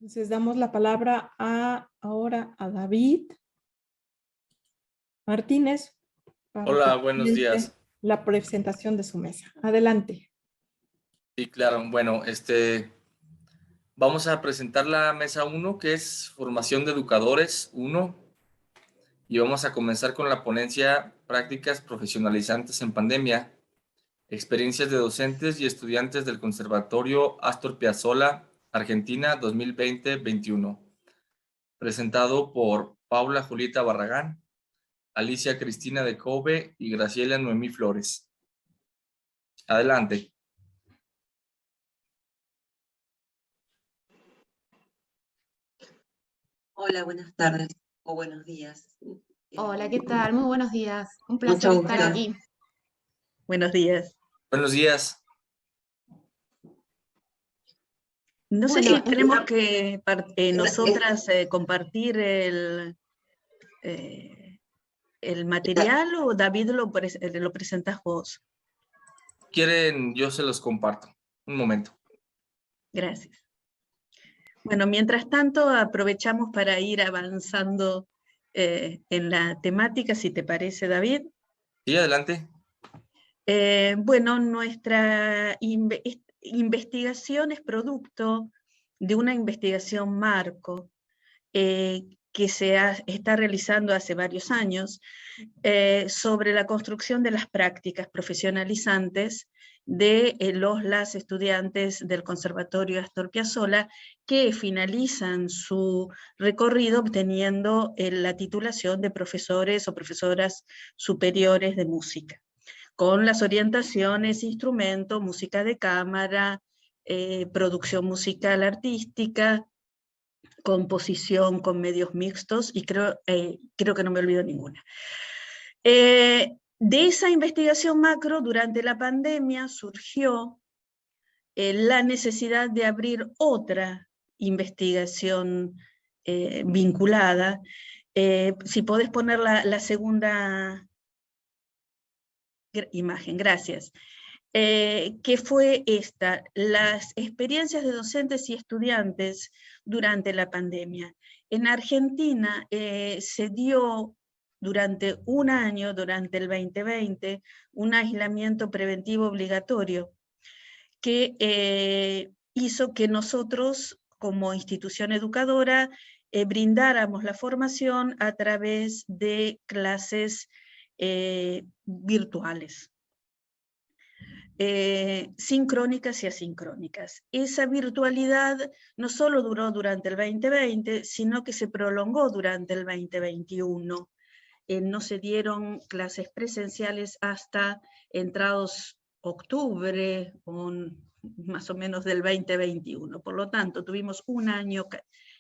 Entonces damos la palabra ahora a David Martínez para que Hola, buenos comience días. la presentación de su mesa. Adelante. Sí, claro. Bueno, vamos a presentar la mesa 1, que es Formación de Educadores 1, y vamos a comenzar con la ponencia Prácticas Profesionalizantes en Pandemia, Experiencias de Docentes y Estudiantes del Conservatorio Astor Piazzolla, Argentina 2020-21, presentado por Paula Julieta Barragán, Alicia Cristina de Cove y Graciela Noemí Flores. Adelante. Hola, buenas tardes o buenos días. Hola, ¿qué tal? Muy buenos días. Un Mucho placer gusto. estar aquí. Buenos días. Buenos días. No sé Bueno, si tenemos que nosotras compartir el material o David lo presentas vos. ¿Quieren? Yo se los comparto. Un momento. Gracias. Bueno, mientras tanto aprovechamos para ir avanzando en la temática, si te parece, David. Sí, adelante. Bueno, nuestra investigación es producto de una investigación marco que está realizando hace varios años sobre la construcción de las prácticas profesionalizantes de las estudiantes del Conservatorio Astor Piazzolla que finalizan su recorrido obteniendo la titulación de profesores o profesoras superiores de música, con las orientaciones, instrumento, música de cámara, producción musical artística, composición con medios mixtos, y creo que no me olvido ninguna. De esa investigación macro, durante la pandemia, surgió la necesidad de abrir otra investigación vinculada. Si podés poner la segunda imagen, gracias. Que fue esta, las experiencias de docentes y estudiantes durante la pandemia. En Argentina se dio durante un año, durante el 2020, un aislamiento preventivo obligatorio que hizo que nosotros, como institución educadora, brindáramos la formación a través de clases virtuales. Sincrónicas y asincrónicas. Esa virtualidad no solo duró durante el 2020, sino que se prolongó durante el 2021. No se dieron clases presenciales hasta entrados octubre, más o menos del 2021. Por lo tanto, tuvimos un año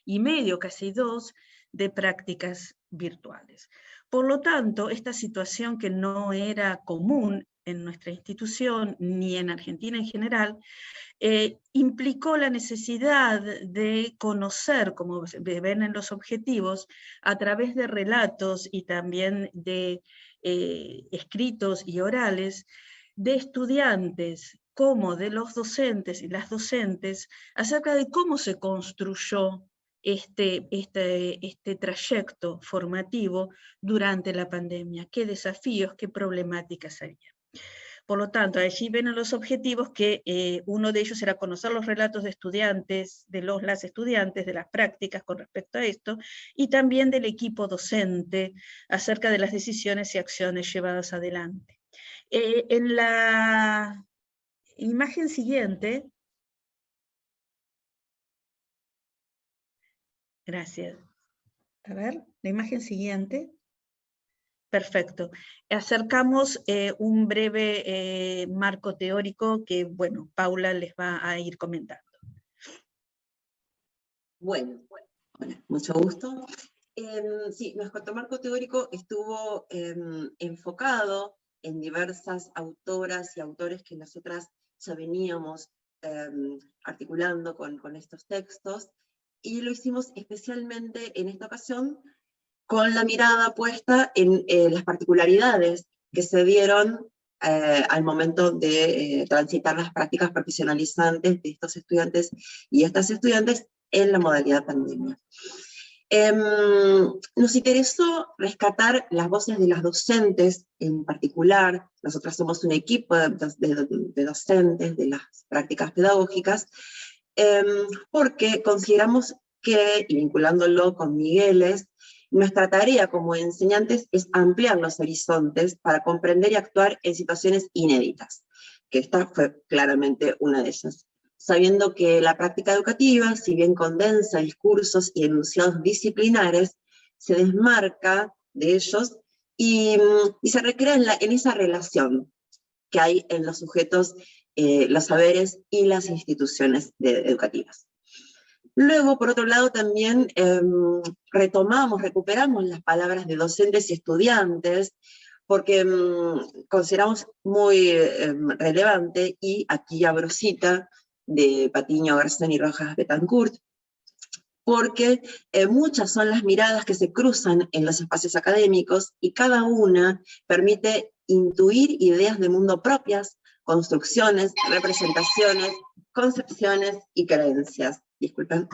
y medio, casi dos, de prácticas virtuales. Por lo tanto, esta situación que no era común en nuestra institución, ni en Argentina en general, implicó la necesidad de conocer, como ven en los objetivos, a través de relatos y también de escritos y orales, de estudiantes como de los docentes y las docentes, acerca de cómo se construyó este trayecto formativo durante la pandemia, qué desafíos, qué problemáticas había. Por lo tanto, allí ven los objetivos que uno de ellos era conocer los relatos de estudiantes, las estudiantes, de las prácticas con respecto a esto, y también del equipo docente acerca de las decisiones y acciones llevadas adelante. En la imagen siguiente, gracias. A ver, la imagen siguiente. Perfecto. Acercamos un breve marco teórico que, bueno, Paula les va a ir comentando. Bueno, hola, mucho gusto. Sí, nuestro marco teórico estuvo enfocado en diversas autoras y autores que nosotras ya veníamos articulando con estos textos, y lo hicimos especialmente en esta ocasión con la mirada puesta en las particularidades que se dieron al momento de transitar las prácticas profesionalizantes de estos estudiantes y estas estudiantes en la modalidad pandemia. Nos interesó rescatar las voces de las docentes en particular. Nosotros somos un equipo de docentes de las prácticas pedagógicas, porque consideramos que, y vinculándolo con Migueles, nuestra tarea como enseñantes es ampliar los horizontes para comprender y actuar en situaciones inéditas, que esta fue claramente una de ellas. Sabiendo que la práctica educativa, si bien condensa discursos y enunciados disciplinares, se desmarca de ellos y se recrea en esa relación que hay en los sujetos, los saberes y las instituciones educativas. Luego, por otro lado, también recuperamos las palabras de docentes y estudiantes, porque consideramos muy relevante, y aquí abro cita de Patiño, Garzón y Rojas Betancourt, porque muchas son las miradas que se cruzan en los espacios académicos y cada una permite intuir ideas de mundo propias, construcciones, representaciones, concepciones y creencias. Disculpen,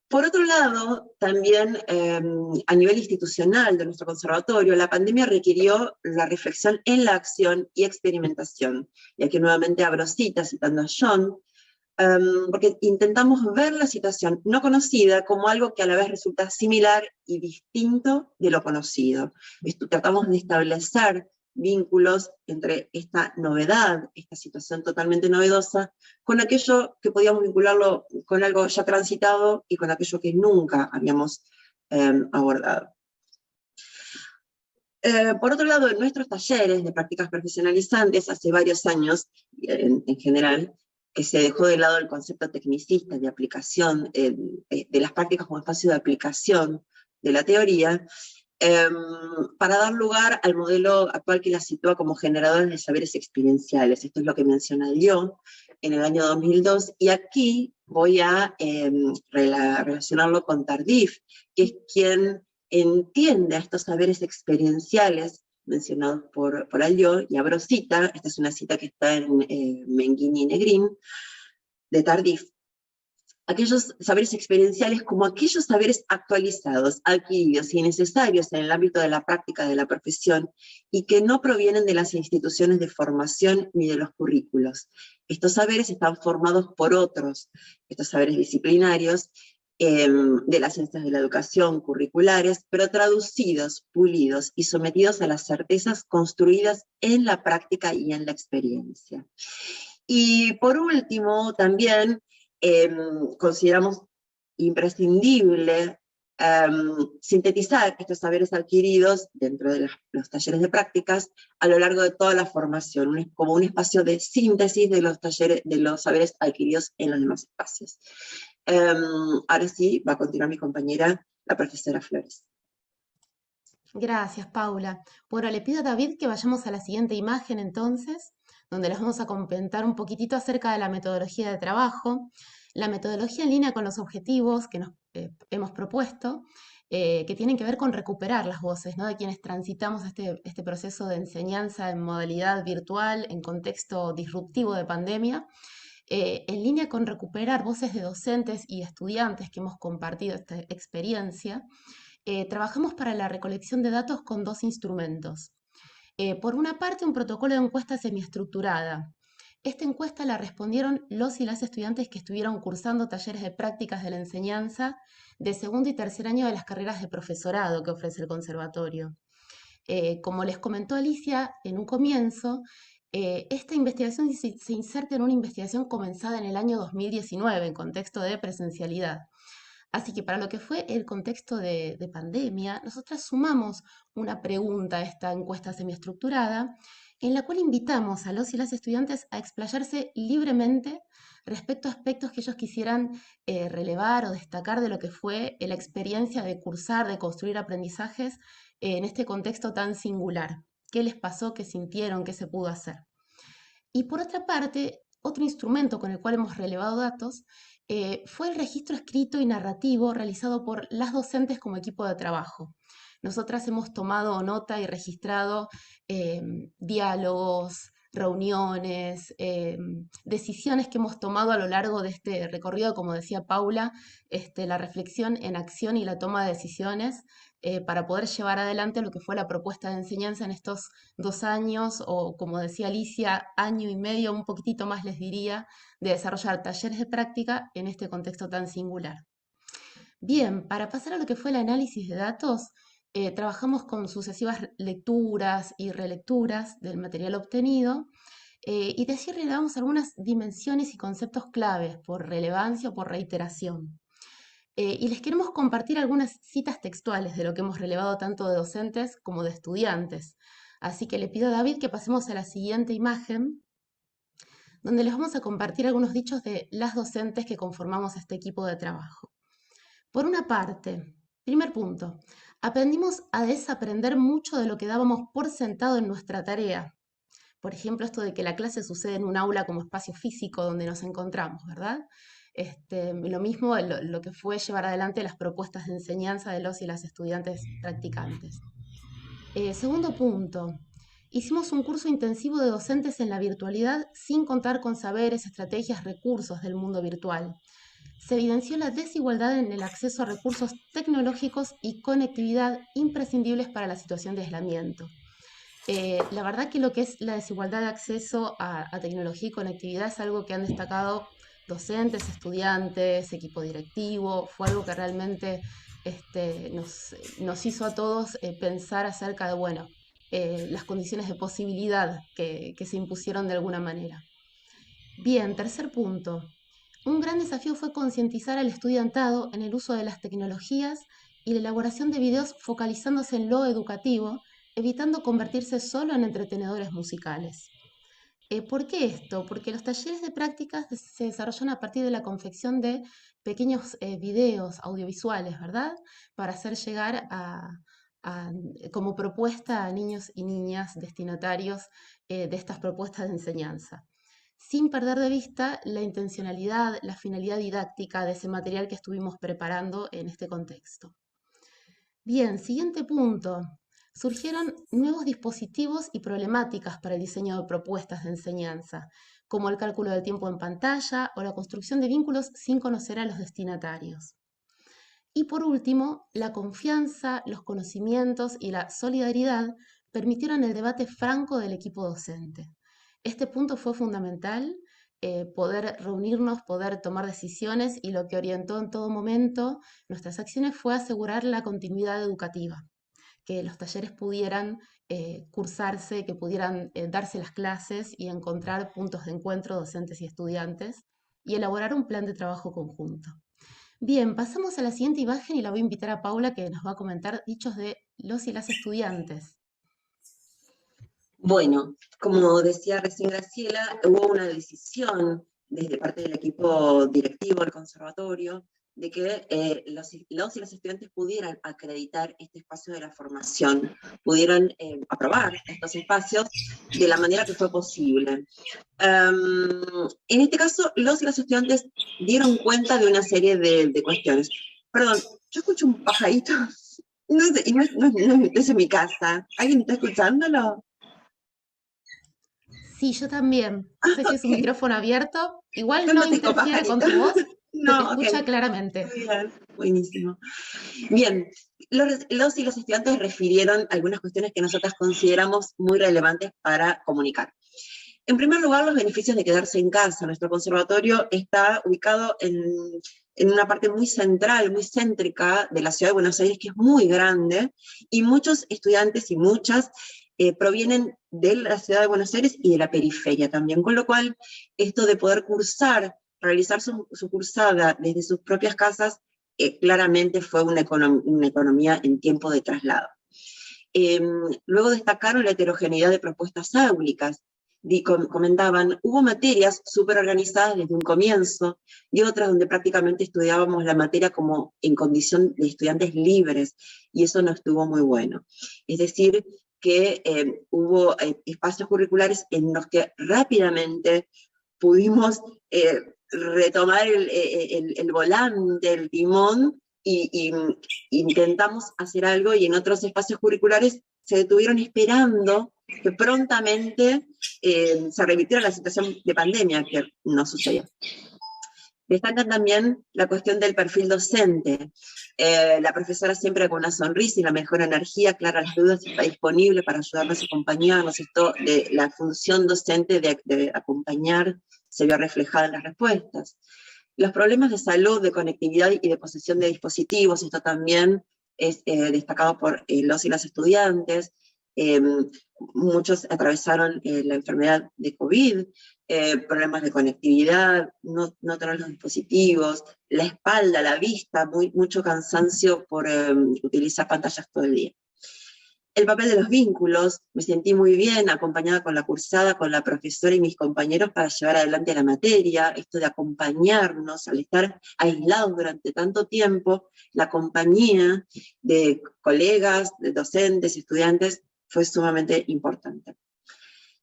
por otro lado, también a nivel institucional de nuestro conservatorio, la pandemia requirió la reflexión en la acción y experimentación. Y aquí nuevamente abro citas, citando a John, porque intentamos ver la situación no conocida como algo que a la vez resulta similar y distinto de lo conocido. Tratamos de establecer vínculos entre esta novedad, esta situación totalmente novedosa, con aquello que podíamos vincularlo con algo ya transitado y con aquello que nunca habíamos abordado. Por otro lado, en nuestros talleres de prácticas profesionalizantes, hace varios años, en general, que se dejó de lado el concepto tecnicista de aplicación, de las prácticas como espacio de aplicación de la teoría, para dar lugar al modelo actual que la sitúa como generadores de saberes experienciales. Esto es lo que menciona yo en el año 2002, y aquí voy a relacionarlo con Tardif, que es quien entiende a estos saberes experienciales mencionados por Alió, y abro cita, esta es una cita que está en Menguini y Negrín, de Tardif. Aquellos saberes experienciales como aquellos saberes actualizados, adquiridos y necesarios en el ámbito de la práctica de la profesión y que no provienen de las instituciones de formación ni de los currículos. Estos saberes están formados por otros, estos saberes disciplinarios, de las ciencias de la educación, curriculares, pero traducidos, pulidos y sometidos a las certezas construidas en la práctica y en la experiencia. Y por último, también consideramos imprescindible sintetizar estos saberes adquiridos dentro de los talleres de prácticas a lo largo de toda la formación, como un espacio de síntesis de los saberes adquiridos en los demás espacios. Ahora sí, va a continuar mi compañera, la profesora Flores. Gracias, Paula. Bueno, le pido a David que vayamos a la siguiente imagen entonces, donde les vamos a comentar un poquitito acerca de la metodología de trabajo, la metodología en línea con los objetivos que nos hemos propuesto, que tienen que ver con recuperar las voces, ¿no?, de quienes transitamos este proceso de enseñanza en modalidad virtual, en contexto disruptivo de pandemia, en línea con recuperar voces de docentes y estudiantes que hemos compartido esta experiencia. Trabajamos para la recolección de datos con dos instrumentos. Por una parte, un protocolo de encuesta semiestructurada. Esta encuesta la respondieron los y las estudiantes que estuvieron cursando talleres de prácticas de la enseñanza de segundo y tercer año de las carreras de profesorado que ofrece el conservatorio. Como les comentó Alicia en un comienzo, esta investigación se inserta en una investigación comenzada en el año 2019 en contexto de presencialidad. Así que para lo que fue el contexto de pandemia, nosotras sumamos una pregunta a esta encuesta semiestructurada, en la cual invitamos a los y las estudiantes a explayarse libremente respecto a aspectos que ellos quisieran relevar o destacar de lo que fue la experiencia de cursar, de construir aprendizajes en este contexto tan singular. ¿Qué les pasó? ¿Qué sintieron? ¿Qué se pudo hacer? Y por otra parte, otro instrumento con el cual hemos relevado datos fue el registro escrito y narrativo realizado por las docentes como equipo de trabajo. Nosotras hemos tomado nota y registrado diálogos, reuniones, decisiones que hemos tomado a lo largo de este recorrido, como decía Paula, la reflexión en acción y la toma de decisiones para poder llevar adelante lo que fue la propuesta de enseñanza en estos 2 años, o como decía Alicia, año y medio, un poquitito más les diría, de desarrollar talleres de práctica en este contexto tan singular. Bien, para pasar a lo que fue el análisis de datos, trabajamos con sucesivas lecturas y relecturas del material obtenido, y de allí relevamos algunas dimensiones y conceptos claves por relevancia o por reiteración. Y les queremos compartir algunas citas textuales de lo que hemos relevado tanto de docentes como de estudiantes. Así que le pido a David que pasemos a la siguiente imagen, donde les vamos a compartir algunos dichos de las docentes que conformamos este equipo de trabajo. Por una parte, primer punto, aprendimos a desaprender mucho de lo que dábamos por sentado en nuestra tarea. Por ejemplo, esto de que la clase sucede en un aula como espacio físico donde nos encontramos, ¿verdad? Lo mismo lo que fue llevar adelante las propuestas de enseñanza de los y las estudiantes practicantes. Segundo punto, hicimos un curso intensivo de docentes en la virtualidad sin contar con saberes, estrategias, recursos del mundo virtual. Se evidenció la desigualdad en el acceso a recursos tecnológicos y conectividad imprescindibles para la situación de aislamiento. La verdad que lo que es la desigualdad de acceso a tecnología y conectividad es algo que han destacado docentes, estudiantes, equipo directivo, fue algo que realmente nos hizo a todos pensar acerca de, bueno, las condiciones de posibilidad que se impusieron de alguna manera. Bien, tercer punto. Un gran desafío fue concientizar al estudiantado en el uso de las tecnologías y la elaboración de videos focalizándose en lo educativo, evitando convertirse solo en entretenedores musicales. ¿Por qué esto? Porque los talleres de prácticas se desarrollan a partir de la confección de pequeños videos audiovisuales, ¿verdad? Para hacer llegar como propuesta a niños y niñas destinatarios de estas propuestas de enseñanza, sin perder de vista la intencionalidad, la finalidad didáctica de ese material que estuvimos preparando en este contexto. Bien, siguiente punto. Surgieron nuevos dispositivos y problemáticas para el diseño de propuestas de enseñanza, como el cálculo del tiempo en pantalla o la construcción de vínculos sin conocer a los destinatarios. Y por último, la confianza, los conocimientos y la solidaridad permitieron el debate franco del equipo docente. Este punto fue fundamental, poder reunirnos, poder tomar decisiones, y lo que orientó en todo momento nuestras acciones fue asegurar la continuidad educativa, que los talleres pudieran cursarse, que pudieran darse las clases y encontrar puntos de encuentro docentes y estudiantes, y elaborar un plan de trabajo conjunto. Bien, pasamos a la siguiente imagen y la voy a invitar a Paula, que nos va a comentar dichos de los y las estudiantes. Bueno, como decía recién Graciela, hubo una decisión desde parte del equipo directivo del conservatorio de que los y las estudiantes pudieran acreditar este espacio de la formación, pudieran aprobar estos espacios de la manera que fue posible. En este caso, los y las estudiantes dieron cuenta de una serie de cuestiones. Perdón, yo escucho un pajarito, no sé, y no es en mi casa. ¿Alguien está escuchándolo? Sí, yo también. No sé si es un micrófono abierto. Igual no interfiere con tu voz, no, se te escucha claramente. Muy bien, buenísimo. Bien, los y las estudiantes refirieron algunas cuestiones que nosotras consideramos muy relevantes para comunicar. En primer lugar, los beneficios de quedarse en casa. Nuestro conservatorio está ubicado en una parte muy central, muy céntrica de la ciudad de Buenos Aires, que es muy grande, y muchos estudiantes y muchas provienen de la ciudad de Buenos Aires y de la periferia también, con lo cual esto de poder realizar su cursada desde sus propias casas, claramente fue una economía en tiempo de traslado. Luego destacaron la heterogeneidad de propuestas áulicas. Comentaban, hubo materias súper organizadas desde un comienzo y otras donde prácticamente estudiábamos la materia como en condición de estudiantes libres, y eso no estuvo muy bueno. Es decir, que hubo espacios curriculares en los que rápidamente pudimos retomar el volante, el timón, y intentamos hacer algo, y en otros espacios curriculares se detuvieron esperando que prontamente se revirtiera la situación de pandemia, que no sucedió. Destacan también la cuestión del perfil docente. La profesora siempre con una sonrisa y la mejor energía, aclara las dudas y está disponible para ayudarnos y acompañarnos. Esto de la función docente de acompañar se vio reflejada en las respuestas. Los problemas de salud, de conectividad y de posesión de dispositivos, esto también es destacado por los y las estudiantes. Muchos atravesaron la enfermedad de COVID, problemas de conectividad, no tener los dispositivos, la espalda, la vista, mucho cansancio por utilizar pantallas todo el día. El papel de los vínculos, me sentí muy bien acompañada con la cursada, con la profesora y mis compañeros para llevar adelante la materia, esto de acompañarnos al estar aislados durante tanto tiempo, la compañía de colegas, de docentes, estudiantes, fue sumamente importante.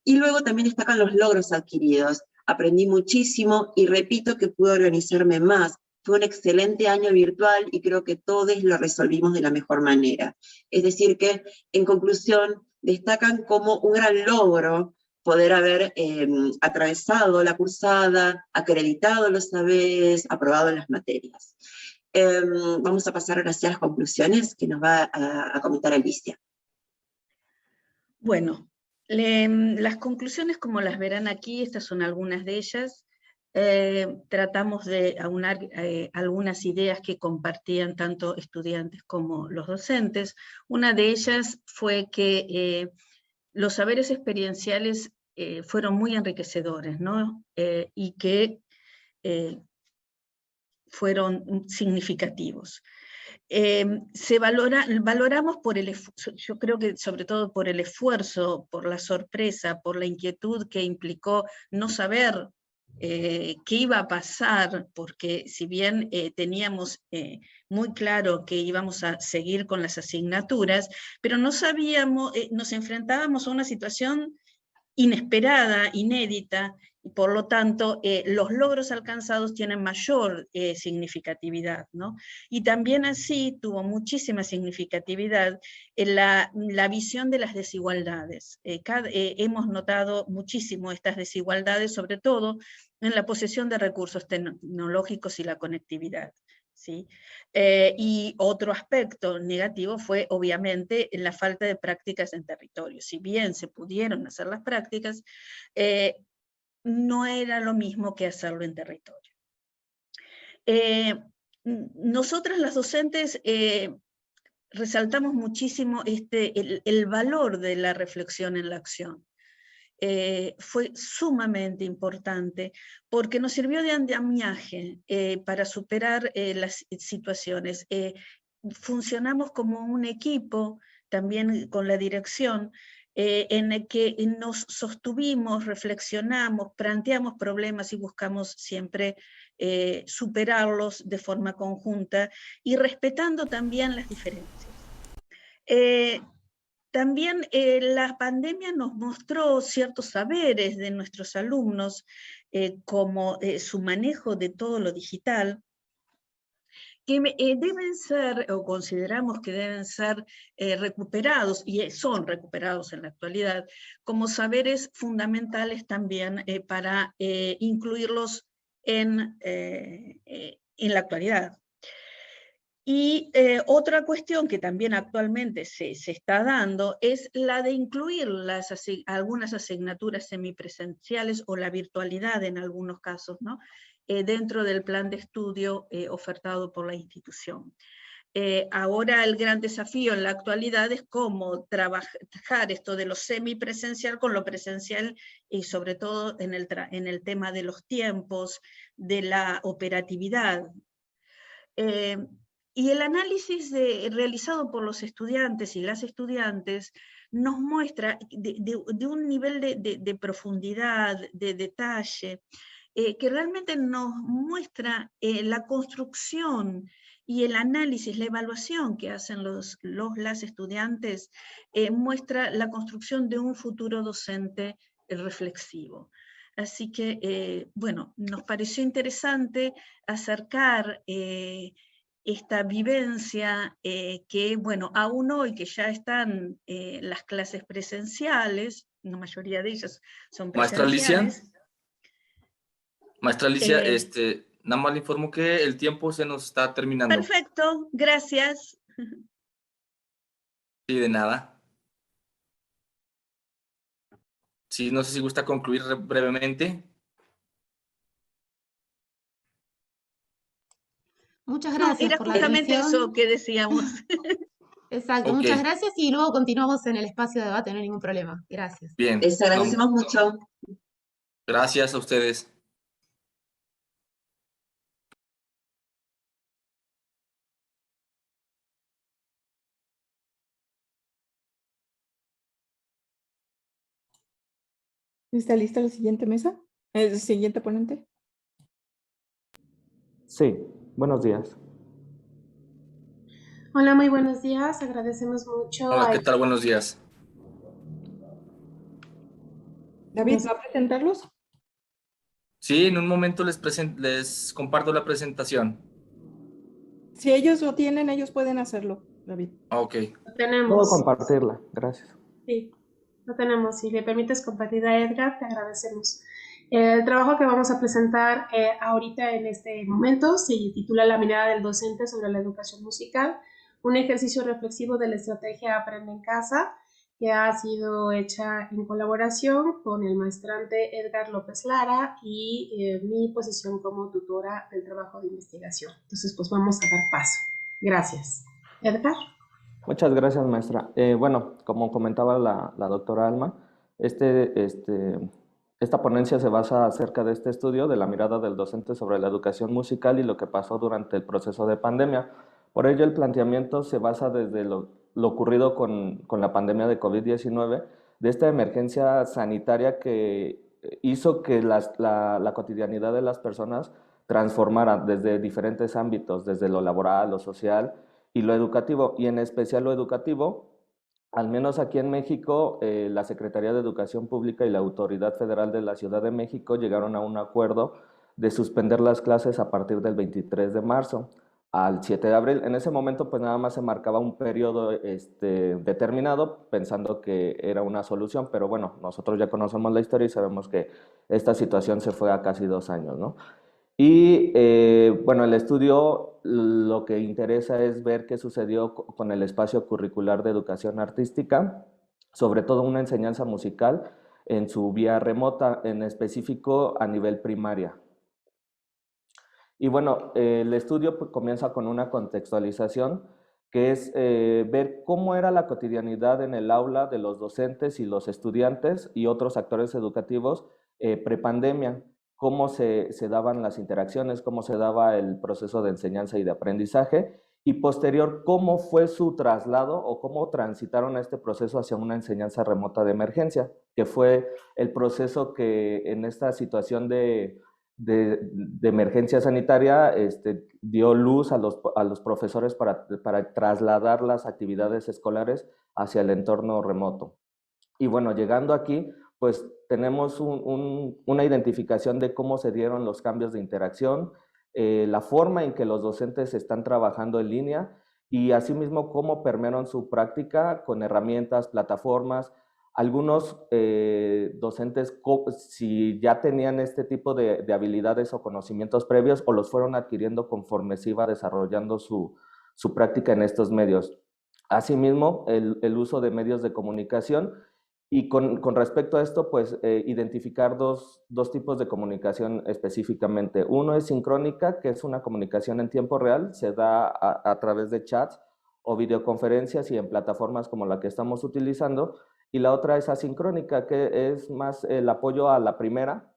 Y luego también destacan los logros adquiridos. Aprendí muchísimo y repito que pude organizarme más. Fue un excelente año virtual y creo que todos lo resolvimos de la mejor manera. Es decir que, en conclusión, destacan como un gran logro poder haber atravesado la cursada, acreditado los saberes, aprobado las materias. Vamos a pasar ahora hacia las conclusiones que nos va a comentar Alicia. Bueno, las conclusiones, como las verán aquí, estas son algunas de ellas. Tratamos de aunar algunas ideas que compartían tanto estudiantes como los docentes. Una de ellas fue que los saberes experienciales fueron muy enriquecedores, ¿no? Y que fueron significativos. Valoramos por el esfuerzo, yo creo que sobre todo por el esfuerzo, por la sorpresa, por la inquietud que implicó no saber qué iba a pasar, porque si bien teníamos muy claro que íbamos a seguir con las asignaturas, pero no sabíamos, nos enfrentábamos a una situación inesperada, inédita, y por lo tanto los logros alcanzados tienen mayor significatividad, ¿no? Y también así tuvo muchísima significatividad en la visión de las desigualdades. Hemos notado muchísimo estas desigualdades, sobre todo en la posesión de recursos tecnológicos y la conectividad. ¿Sí? Y otro aspecto negativo fue obviamente la falta de prácticas en territorio. Si bien se pudieron hacer las prácticas, no era lo mismo que hacerlo en territorio. Nosotras las docentes resaltamos muchísimo el valor de la reflexión en la acción. Fue sumamente importante porque nos sirvió de andamiaje para superar las situaciones. Funcionamos como un equipo, también con la dirección, en el que nos sostuvimos, reflexionamos, planteamos problemas y buscamos siempre superarlos de forma conjunta y respetando también las diferencias. También la pandemia nos mostró ciertos saberes de nuestros alumnos, como su manejo de todo lo digital, que deben ser, o consideramos que deben ser recuperados, y son recuperados en la actualidad, como saberes fundamentales también para incluirlos en la actualidad. Y otra cuestión que también actualmente se está dando es la de incluir algunas asignaturas semipresenciales o la virtualidad en algunos casos, ¿no? Dentro del plan de estudio ofertado por la institución. Ahora el gran desafío en la actualidad es cómo trabajar esto de lo semipresencial con lo presencial y sobre todo en el tema de los tiempos, de la operatividad. Y el análisis realizado por los estudiantes y las estudiantes nos muestra de un nivel de profundidad, de detalle, que realmente nos muestra la construcción y el análisis, la evaluación que hacen las estudiantes, muestra la construcción de un futuro docente reflexivo. Así que, bueno, nos pareció interesante acercar esta vivencia que, bueno, aún hoy que ya están las clases presenciales, la mayoría de ellas son Maestra Alicia, presenciales. Maestra Alicia, nada más le informo que el tiempo se nos está terminando. Perfecto, gracias. Sí, de nada. Sí, no sé si gusta concluir brevemente. Muchas No, gracias era por la justamente atención. eso que decíamos. Exacto, Ok. muchas gracias y luego continuamos en el espacio de debate, no hay ningún problema. Gracias. Bien. Les agradecemos mucho. Gracias a ustedes. ¿Está lista la siguiente mesa? ¿El siguiente ponente? Sí, buenos días. Hola, muy buenos días. Agradecemos mucho Hola, a... ¿qué tal? Buenos días. David, ¿va a presentarlos? Sí, en un momento les comparto la presentación. Si ellos lo tienen, ellos pueden hacerlo, David. Ok. Lo Puedo tenemos. compartirla, gracias. Sí, lo tenemos. Si le permites compartir a Edgar, te agradecemos. El trabajo que vamos a presentar ahorita en este momento se titula La mirada del docente sobre la educación musical, un ejercicio reflexivo de la estrategia Aprende en Casa, que ha sido hecha en colaboración con el maestrante Edgar López Lara y mi posición como tutora del trabajo de investigación. Entonces, pues vamos a dar paso. Gracias. Edgar. Muchas gracias, maestra. Bueno, como comentaba la doctora Alma, esta ponencia se basa acerca de este estudio de la mirada del docente sobre la educación musical y lo que pasó durante el proceso de pandemia. Por ello, el planteamiento se basa desde lo ocurrido con la pandemia de COVID-19, de esta emergencia sanitaria que hizo que la cotidianidad de las personas transformara desde diferentes ámbitos, desde lo laboral, lo social y lo educativo, y en especial lo educativo. Al menos aquí en México, la Secretaría de Educación Pública y la Autoridad Federal de la Ciudad de México llegaron a un acuerdo de suspender las clases a partir del 23 de marzo al 7 de abril. En ese momento, pues nada más se marcaba un periodo determinado, pensando que era una solución, pero bueno, nosotros ya conocemos la historia y sabemos que esta situación se fue a casi 2 años, ¿no? Y bueno, el estudio lo que interesa es ver qué sucedió con el espacio curricular de educación artística, sobre todo una enseñanza musical en su vía remota, en específico a nivel primaria. Y bueno, el estudio pues, comienza con una contextualización que es ver cómo era la cotidianidad en el aula de los docentes y los estudiantes y otros actores educativos prepandemia, cómo se daban las interacciones, cómo se daba el proceso de enseñanza y de aprendizaje, y posterior cómo fue su traslado o cómo transitaron este proceso hacia una enseñanza remota de emergencia, que fue el proceso que en esta situación de emergencia sanitaria dio luz a los profesores para trasladar las actividades escolares hacia el entorno remoto. Y bueno, llegando aquí, pues tenemos una identificación de cómo se dieron los cambios de interacción, la forma en que los docentes están trabajando en línea y asimismo cómo permearon su práctica con herramientas, plataformas. Algunos docentes, si ya tenían este tipo de habilidades o conocimientos previos, o los fueron adquiriendo conforme se iba desarrollando su práctica en estos medios. Asimismo, el uso de medios de comunicación. Y con respecto a esto, pues identificar dos tipos de comunicación específicamente. Uno es sincrónica, que es una comunicación en tiempo real, se da a través de chats o videoconferencias y en plataformas como la que estamos utilizando. Y la otra es asincrónica, que es más el apoyo a la primera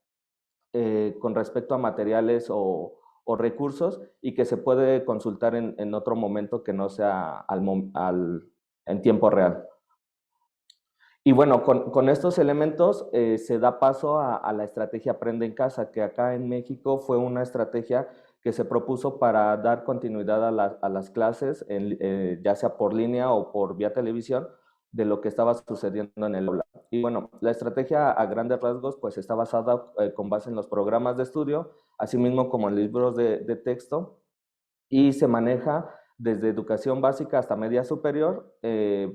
con respecto a materiales o recursos y que se puede consultar en otro momento que no sea en tiempo real. Y bueno, con estos elementos se da paso a la estrategia Aprende en Casa, que acá en México fue una estrategia que se propuso para dar continuidad a las clases, ya sea por línea o por vía televisión, de lo que estaba sucediendo en el aula. Y bueno, la estrategia a grandes rasgos pues está basada con base en los programas de estudio, así mismo como en libros de texto, y se maneja desde educación básica hasta media superior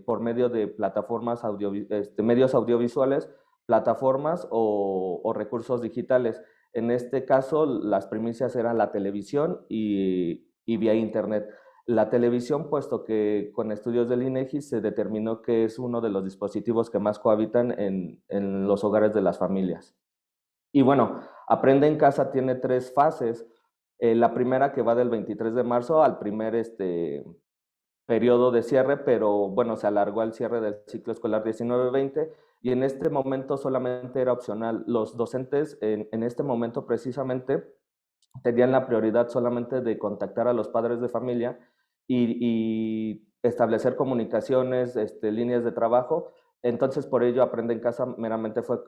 por medio de plataformas, medios audiovisuales, plataformas o recursos digitales. En este caso, las primicias eran la televisión y vía internet. La televisión, puesto que con estudios del INEGI se determinó que es uno de los dispositivos que más cohabitan en los hogares de las familias. Y bueno, Aprende en Casa tiene 3 fases. La primera que va del 23 de marzo al primer periodo de cierre, pero bueno, se alargó al cierre del ciclo escolar 19-20 y en este momento solamente era opcional. Los docentes en este momento precisamente tenían la prioridad solamente de contactar a los padres de familia y establecer comunicaciones, líneas de trabajo. Entonces, por ello, Aprende en Casa meramente fue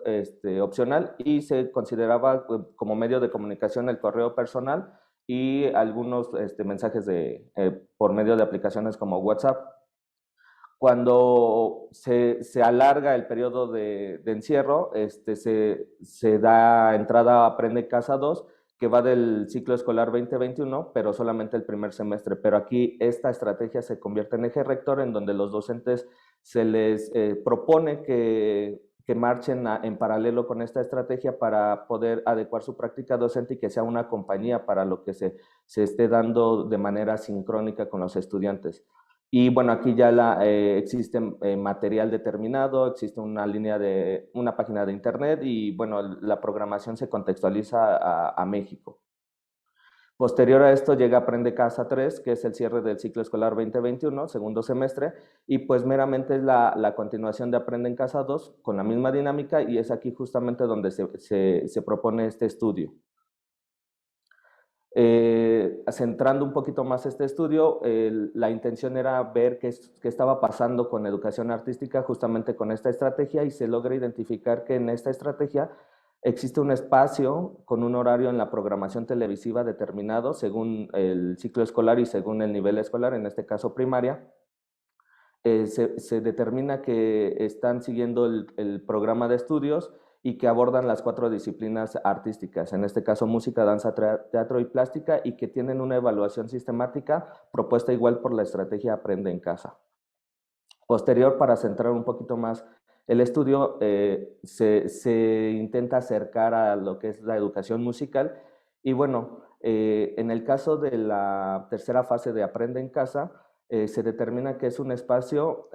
opcional y se consideraba como medio de comunicación el correo personal y algunos mensajes por medio de aplicaciones como WhatsApp. Cuando se alarga el periodo de encierro, se da entrada a Aprende en Casa 2, que va del ciclo escolar 2021, pero solamente el primer semestre. Pero aquí esta estrategia se convierte en eje rector, en donde los docentes se les propone que marchen en paralelo con esta estrategia para poder adecuar su práctica docente y que sea una compañía para lo que se esté dando de manera sincrónica con los estudiantes. Y bueno, aquí ya existe material determinado, existe una página de internet y bueno, la programación se contextualiza a México. Posterior a esto llega Aprende Casa 3, que es el cierre del ciclo escolar 2021, segundo semestre, y pues meramente es la continuación de Aprende en Casa 2 con la misma dinámica y es aquí justamente donde se propone este estudio. Centrando un poquito más este estudio, la intención era ver qué estaba pasando con educación artística justamente con esta estrategia y se logra identificar que en esta estrategia existe un espacio con un horario en la programación televisiva determinado según el ciclo escolar y según el nivel escolar, en este caso primaria. Se determina que están siguiendo el programa de estudios y que abordan las 4 disciplinas artísticas, en este caso música, danza, teatro y plástica, y que tienen una evaluación sistemática propuesta igual por la estrategia Aprende en Casa. Posterior, para centrar un poquito más el estudio, se intenta acercar a lo que es la educación musical y bueno, en el caso de la tercera fase de Aprende en Casa, se determina que es un espacio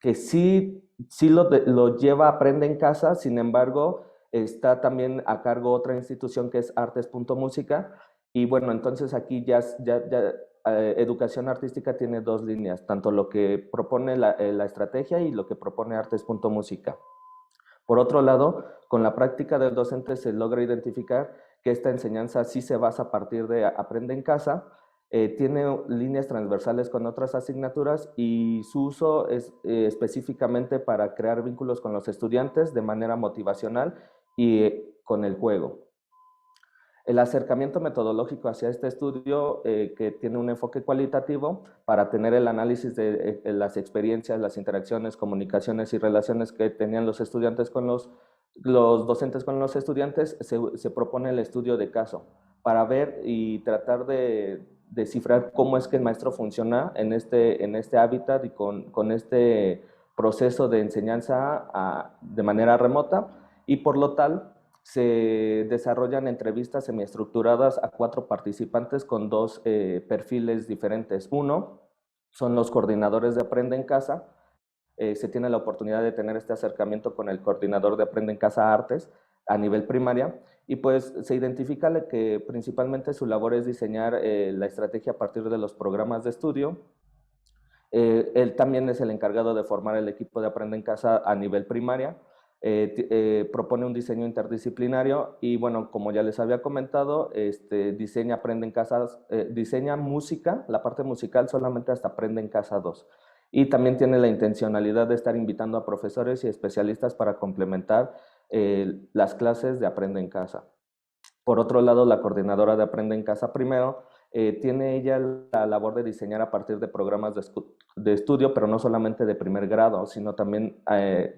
que sí lo lleva Aprende en Casa, sin embargo, está también a cargo otra institución que es Artes.Música y bueno, entonces aquí ya educación artística tiene 2 líneas, tanto lo que propone la estrategia y lo que propone Artes.Música. Por otro lado, con la práctica del docente se logra identificar que esta enseñanza sí se basa a partir de Aprende en Casa, tiene líneas transversales con otras asignaturas y su uso es específicamente para crear vínculos con los estudiantes de manera motivacional y con el juego. El acercamiento metodológico hacia este estudio, que tiene un enfoque cualitativo para tener el análisis de las experiencias, las interacciones, comunicaciones y relaciones que tenían los estudiantes con los docentes con los estudiantes, se propone el estudio de caso para ver y tratar de descifrar cómo es que el maestro funciona en este hábitat y con este proceso de enseñanza de manera remota y por lo tal se desarrollan entrevistas semiestructuradas a 4 participantes con 2 perfiles diferentes. Uno son los coordinadores de Aprende en Casa. Se tiene la oportunidad de tener este acercamiento con el coordinador de Aprende en Casa Artes a nivel primaria y pues se identifica que principalmente su labor es diseñar la estrategia a partir de los programas de estudio. Él también es el encargado de formar el equipo de Aprende en Casa a nivel primaria. Propone un diseño interdisciplinario y bueno, como ya les había comentado, diseña Aprende en Casa, diseña música, la parte musical solamente hasta Aprende en Casa 2 y también tiene la intencionalidad de estar invitando a profesores y especialistas para complementar las clases de Aprende en Casa. Por otro lado, la coordinadora de Aprende en Casa primero tiene ella la labor de diseñar a partir de programas de estudio, pero no solamente de primer grado, sino también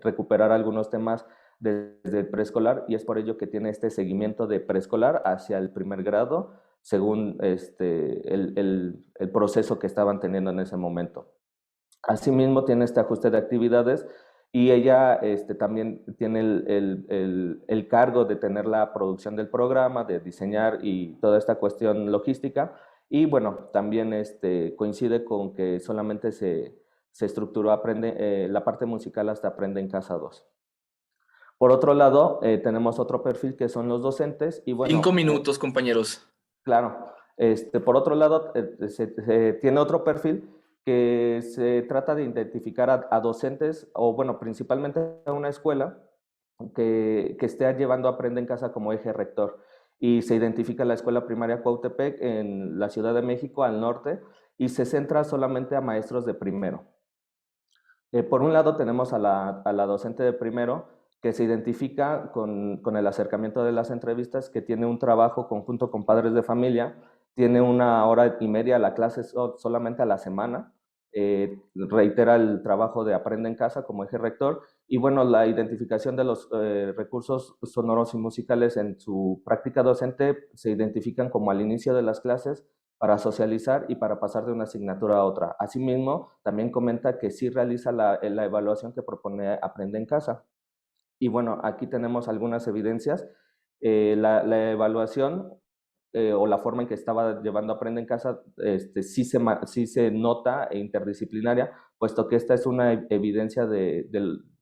recuperar algunos temas desde el preescolar y es por ello que tiene este seguimiento de preescolar hacia el primer grado según el proceso que estaban teniendo en ese momento. Asimismo, tiene este ajuste de actividades y ella también tiene el cargo de tener la producción del programa, de diseñar y toda esta cuestión logística. Y bueno, también coincide con que solamente se estructuró la parte musical hasta Aprende en Casa 2. Por otro lado, tenemos otro perfil que son los docentes y bueno... 5 minutos, compañeros. Claro. Por otro lado, se tiene otro perfil que se trata de identificar a docentes, o bueno, principalmente a una escuela que esté llevando Aprende en Casa como eje rector. Y se identifica la escuela primaria Cuautepec en la Ciudad de México, al norte, y se centra solamente a maestros de primero. Por un lado tenemos a la docente de primero, que se identifica con el acercamiento de las entrevistas, que tiene un trabajo conjunto con padres de familia, tiene 1 hora y media la clase solamente a la semana, reitera el trabajo de Aprende en Casa como eje rector, y bueno, la identificación de los recursos sonoros y musicales en su práctica docente se identifican como al inicio de las clases, para socializar y para pasar de una asignatura a otra. Asimismo, también comenta que sí realiza la evaluación que propone Aprende en Casa. Y bueno, aquí tenemos algunas evidencias. La evaluación o la forma en que estaba llevando Aprende en Casa sí se nota interdisciplinaria, puesto que esta es una evidencia de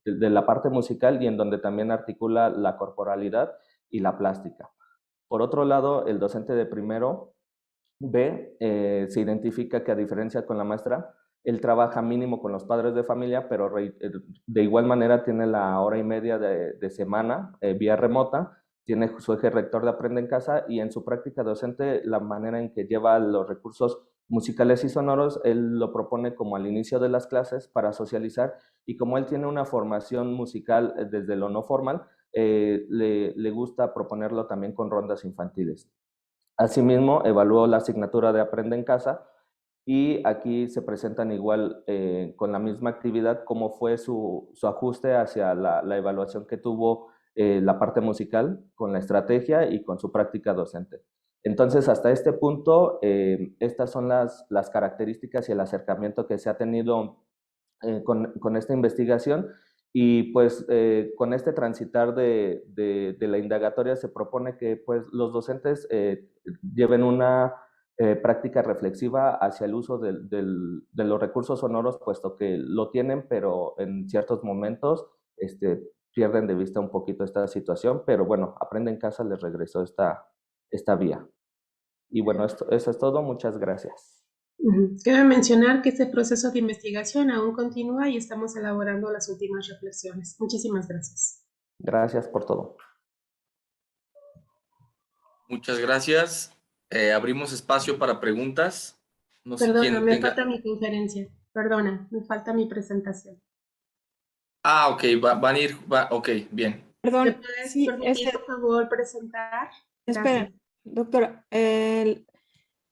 la parte musical y en donde también articula la corporalidad y la plástica. Por otro lado, el docente de primero B, se identifica que a diferencia con la maestra, él trabaja mínimo con los padres de familia, pero de igual manera tiene la 1 hora y media de semana vía remota, tiene su eje rector de Aprende en Casa y en su práctica docente la manera en que lleva los recursos musicales y sonoros, él lo propone como al inicio de las clases para socializar y como él tiene una formación musical desde lo no formal, le gusta proponerlo también con rondas infantiles. Asimismo, evaluó la asignatura de Aprende en Casa y aquí se presentan igual con la misma actividad cómo fue su ajuste hacia la evaluación que tuvo la parte musical con la estrategia y con su práctica docente. Entonces, hasta este punto, estas son las características y el acercamiento que se ha tenido con esta investigación. Y pues con este transitar de la indagatoria se propone que pues los docentes lleven una práctica reflexiva hacia el uso de los recursos sonoros, puesto que lo tienen, pero en ciertos momentos pierden de vista un poquito esta situación, pero bueno, Aprende en Casa les regresó esta vía. Y bueno, eso es todo, muchas gracias. Cabe mencionar que este proceso de investigación aún continúa y estamos elaborando las últimas reflexiones. Muchísimas gracias. Gracias por todo. Muchas gracias. Abrimos espacio para preguntas. No sé Perdona, quién me tenga... falta mi conferencia. Perdona, me falta mi presentación. Ah, ok, van a ir... ok, bien. ¿Me Perdón, puedes sí, permitir, por favor, presentar? espera, Gracias. doctora,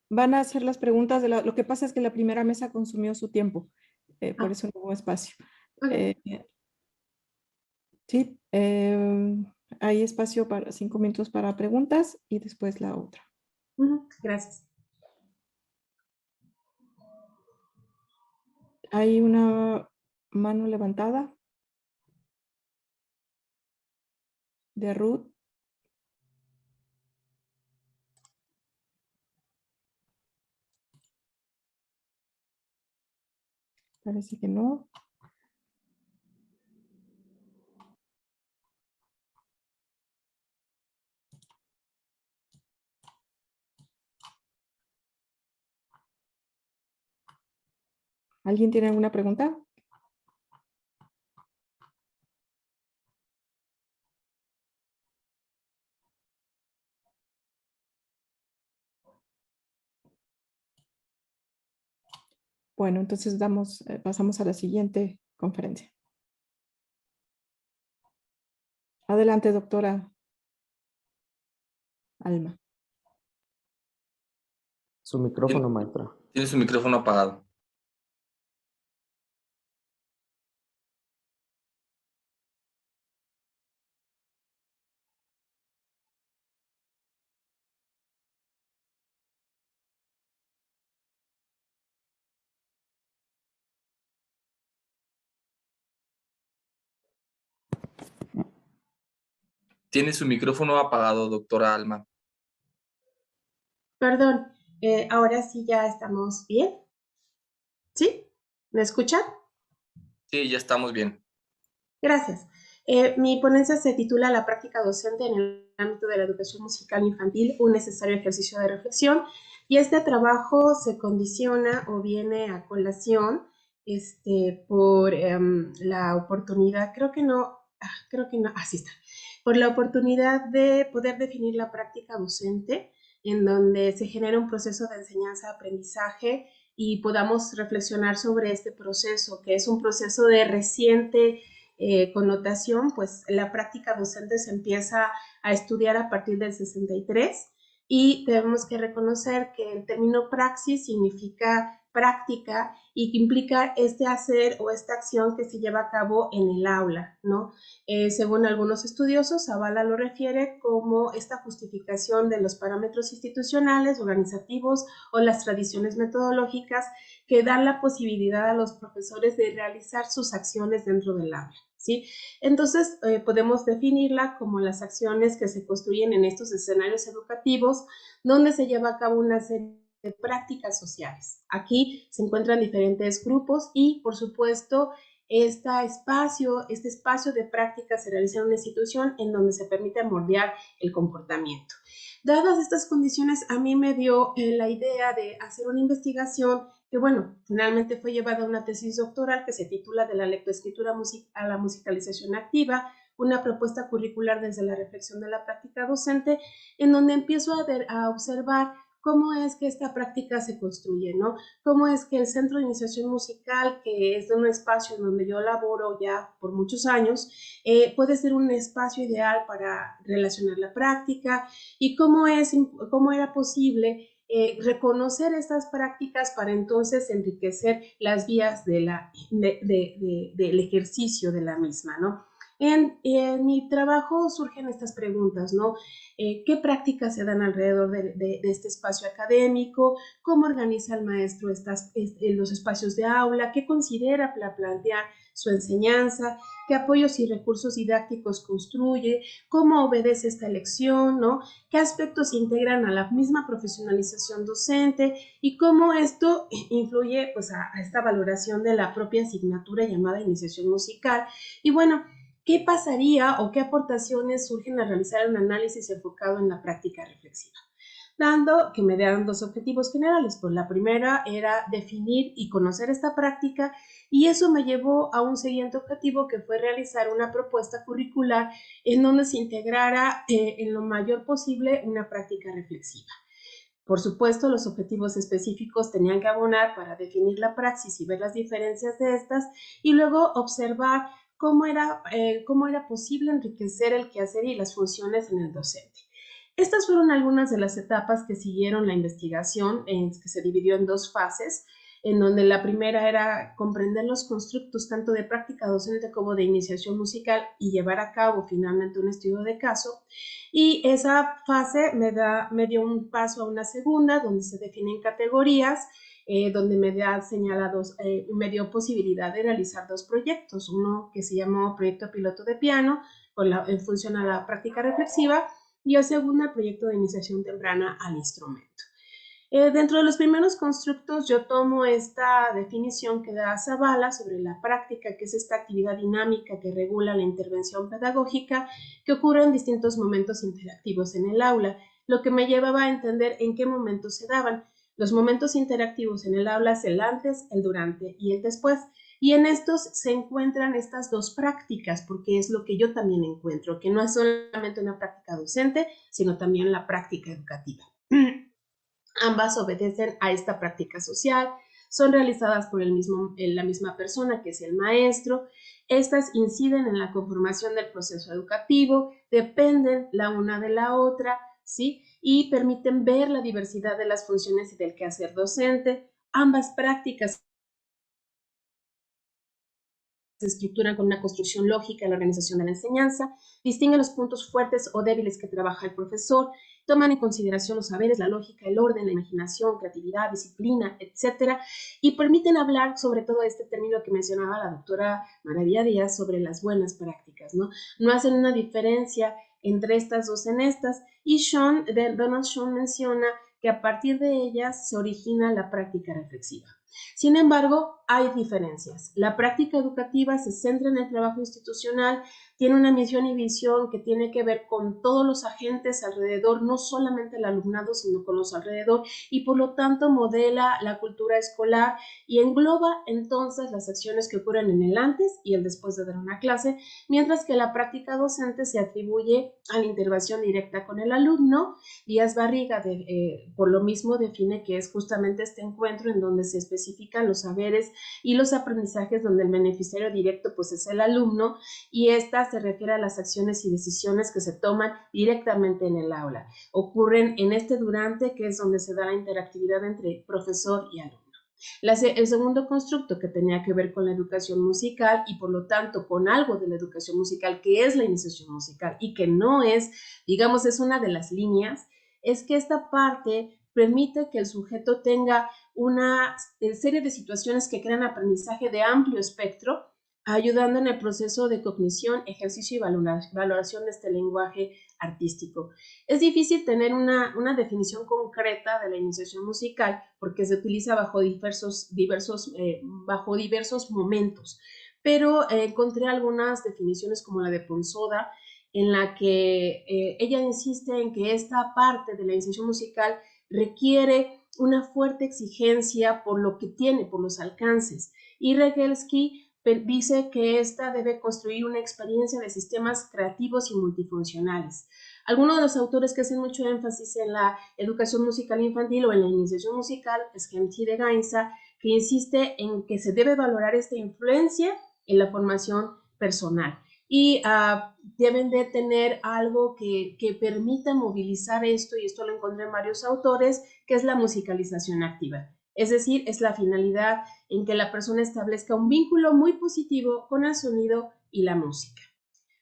van a hacer las preguntas lo que pasa es que la primera mesa consumió su tiempo, por Ah, eso no hubo espacio. ok. Sí, hay espacio para 5 minutos para preguntas y después la otra. Gracias. Hay una mano levantada de Ruth. Parece que no. ¿Alguien tiene alguna pregunta? Bueno, entonces pasamos a la siguiente conferencia. Adelante, doctora Alma. Su micrófono, maestra. Tiene su micrófono apagado. Tiene su micrófono apagado, doctora Alma. Perdón, ahora sí ya estamos bien. ¿Sí? ¿Me escuchan? Sí, ya estamos bien. Gracias. Mi ponencia se titula La práctica docente en el ámbito de la educación musical infantil, un necesario ejercicio de reflexión, y este trabajo se condiciona o viene a colación por la oportunidad, así está, por la oportunidad de poder definir la práctica docente, en donde se genera un proceso de enseñanza-aprendizaje y podamos reflexionar sobre este proceso, que es un proceso de reciente connotación, pues la práctica docente se empieza a estudiar a partir del 63 y tenemos que reconocer que el término praxis significa práctica y que implica este hacer o esta acción que se lleva a cabo en el aula, ¿no? Según algunos estudiosos, Zavala lo refiere como esta justificación de los parámetros institucionales, organizativos o las tradiciones metodológicas que dan la posibilidad a los profesores de realizar sus acciones dentro del aula, ¿sí? Entonces, podemos definirla como las acciones que se construyen en estos escenarios educativos donde se lleva a cabo una serie de prácticas sociales. Aquí se encuentran diferentes grupos y, por supuesto, este espacio de práctica se realiza en una institución en donde se permite moldear el comportamiento. Dadas estas condiciones, a mí me dio la idea de hacer una investigación que, bueno, finalmente fue llevada a una tesis doctoral que se titula De la lectoescritura a la musicalización activa, una propuesta curricular desde la reflexión de la práctica docente, en donde empiezo a observar cómo es que esta práctica se construye, ¿no? Cómo es que el Centro de Iniciación Musical, que es de un espacio en donde yo laboro ya por muchos años, puede ser un espacio ideal para relacionar la práctica y cómo era posible reconocer estas prácticas para entonces enriquecer las vías del ejercicio de la misma, ¿no? En mi trabajo surgen estas preguntas, ¿no? ¿Qué prácticas se dan alrededor de este espacio académico? ¿Cómo organiza el maestro los espacios de aula? ¿Qué considera para plantear su enseñanza? ¿Qué apoyos y recursos didácticos construye? ¿Cómo obedece esta elección, ¿no? ¿Qué aspectos integran a la misma profesionalización docente? Y cómo esto influye pues, a esta valoración de la propia asignatura llamada iniciación musical. Y bueno, ¿qué pasaría o qué aportaciones surgen al realizar un análisis enfocado en la práctica reflexiva? Dando que me dieran dos objetivos generales. Pues la primera era definir y conocer esta práctica y eso me llevó a un siguiente objetivo que fue realizar una propuesta curricular en donde se integrara en lo mayor posible una práctica reflexiva. Por supuesto, los objetivos específicos tenían que abonar para definir la praxis y ver las diferencias de estas y luego observar cómo era posible enriquecer el quehacer y las funciones en el docente. Estas fueron algunas de las etapas que siguieron la investigación, que se dividió en dos fases, en donde la primera era comprender los constructos tanto de práctica docente como de iniciación musical y llevar a cabo finalmente un estudio de caso. Y esa fase me dio un paso a una segunda, donde se definen categorías, donde me dio posibilidad de realizar dos proyectos, uno que se llamó Proyecto Piloto de Piano, en función a la práctica reflexiva, y el segundo, el proyecto de iniciación temprana al instrumento. Dentro de los primeros constructos, yo tomo esta definición que da Zavala sobre la práctica, que es esta actividad dinámica que regula la intervención pedagógica que ocurre en distintos momentos interactivos en el aula, lo que me llevaba a entender en qué momentos se daban. Los momentos interactivos en el aula es el antes, el durante y el después. Y en estos se encuentran estas dos prácticas, porque es lo que yo también encuentro, que no es solamente una práctica docente, sino también la práctica educativa. Ambas obedecen a esta práctica social, son realizadas por la misma persona, que es el maestro. Estas inciden en la conformación del proceso educativo, dependen la una de la otra, ¿sí? Y permiten ver la diversidad de las funciones y del quehacer docente. Ambas prácticas se estructuran con una construcción lógica en la organización de la enseñanza, distinguen los puntos fuertes o débiles que trabaja el profesor, toman en consideración los saberes, la lógica, el orden, la imaginación, creatividad, disciplina, etcétera, y permiten hablar sobre todo este término que mencionaba la doctora Maravilla Díaz sobre las buenas prácticas, ¿no? No hacen una diferencia entre estas dos en estas, y Donald Schoen menciona que a partir de ellas se origina la práctica reflexiva. Sin embargo, hay diferencias. La práctica educativa se centra en el trabajo institucional, tiene una misión y visión que tiene que ver con todos los agentes alrededor, no solamente el alumnado, sino con los alrededor, y por lo tanto modela la cultura escolar y engloba entonces las acciones que ocurren en el antes y el después de dar una clase, mientras que la práctica docente se atribuye a la intervención directa con el alumno. Díaz Barriga, por lo mismo, define que es justamente este encuentro en donde se especifican los saberes y los aprendizajes, donde el beneficiario directo pues es el alumno, y esta se refiere a las acciones y decisiones que se toman directamente en el aula. Ocurren en este durante, que es donde se da la interactividad entre profesor y alumno. El segundo constructo, que tenía que ver con la educación musical y por lo tanto con algo de la educación musical, que es la iniciación musical y que no es, digamos, es una de las líneas, es que esta parte permite que el sujeto tenga una serie de situaciones que crean aprendizaje de amplio espectro, ayudando en el proceso de cognición, ejercicio y valoración de este lenguaje artístico. Es difícil tener una definición concreta de la iniciación musical porque se utiliza bajo diversos momentos, pero encontré algunas definiciones como la de Ponsoda, en la que ella insiste en que esta parte de la iniciación musical requiere una fuerte exigencia por lo que tiene, por los alcances, y Regelski dice que esta debe construir una experiencia de sistemas creativos y multifuncionales. Algunos de los autores que hacen mucho énfasis en la educación musical infantil o en la iniciación musical es Hemti de Gainza, que insiste en que se debe valorar esta influencia en la formación personal y deben de tener algo que permita movilizar esto, y esto lo encontré en varios autores, que es la musicalización activa. Es decir, es la finalidad en que la persona establezca un vínculo muy positivo con el sonido y la música.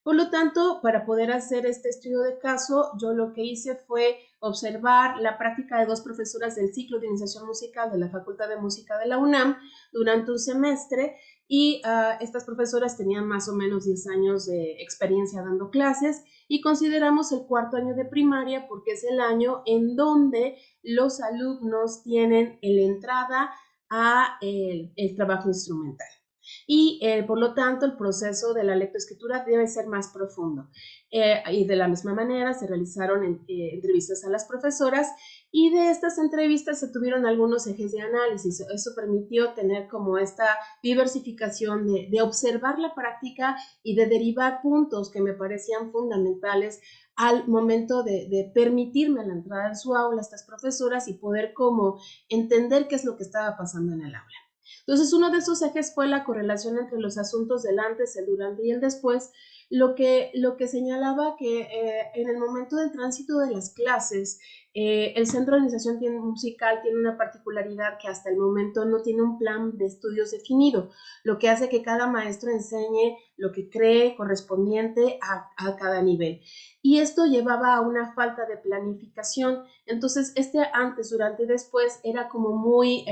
Por lo tanto, para poder hacer este estudio de caso, yo lo que hice fue observar la práctica de dos profesoras del ciclo de iniciación musical de la Facultad de Música de la UNAM durante un semestre, y estas profesoras tenían más o menos 10 años de experiencia dando clases, y consideramos el cuarto año de primaria porque es el año en donde los alumnos tienen la entrada a el trabajo instrumental. Y por lo tanto el proceso de la lectoescritura debe ser más profundo. Y de la misma manera se realizaron entrevistas a las profesoras, y de estas entrevistas se tuvieron algunos ejes de análisis. Eso permitió tener como esta diversificación de observar la práctica y de derivar puntos que me parecían fundamentales al momento de permitirme la entrada en su aula a estas profesoras y poder como entender qué es lo que estaba pasando en el aula. Entonces, uno de esos ejes fue la correlación entre los asuntos del antes, el durante y el después, lo que señalaba que en el momento del tránsito de las clases, el Centro de Iniciación Musical tiene una particularidad, que hasta el momento no tiene un plan de estudios definido, lo que hace que cada maestro enseñe lo que cree correspondiente a cada nivel. Y esto llevaba a una falta de planificación. Entonces, este antes, durante y después era como muy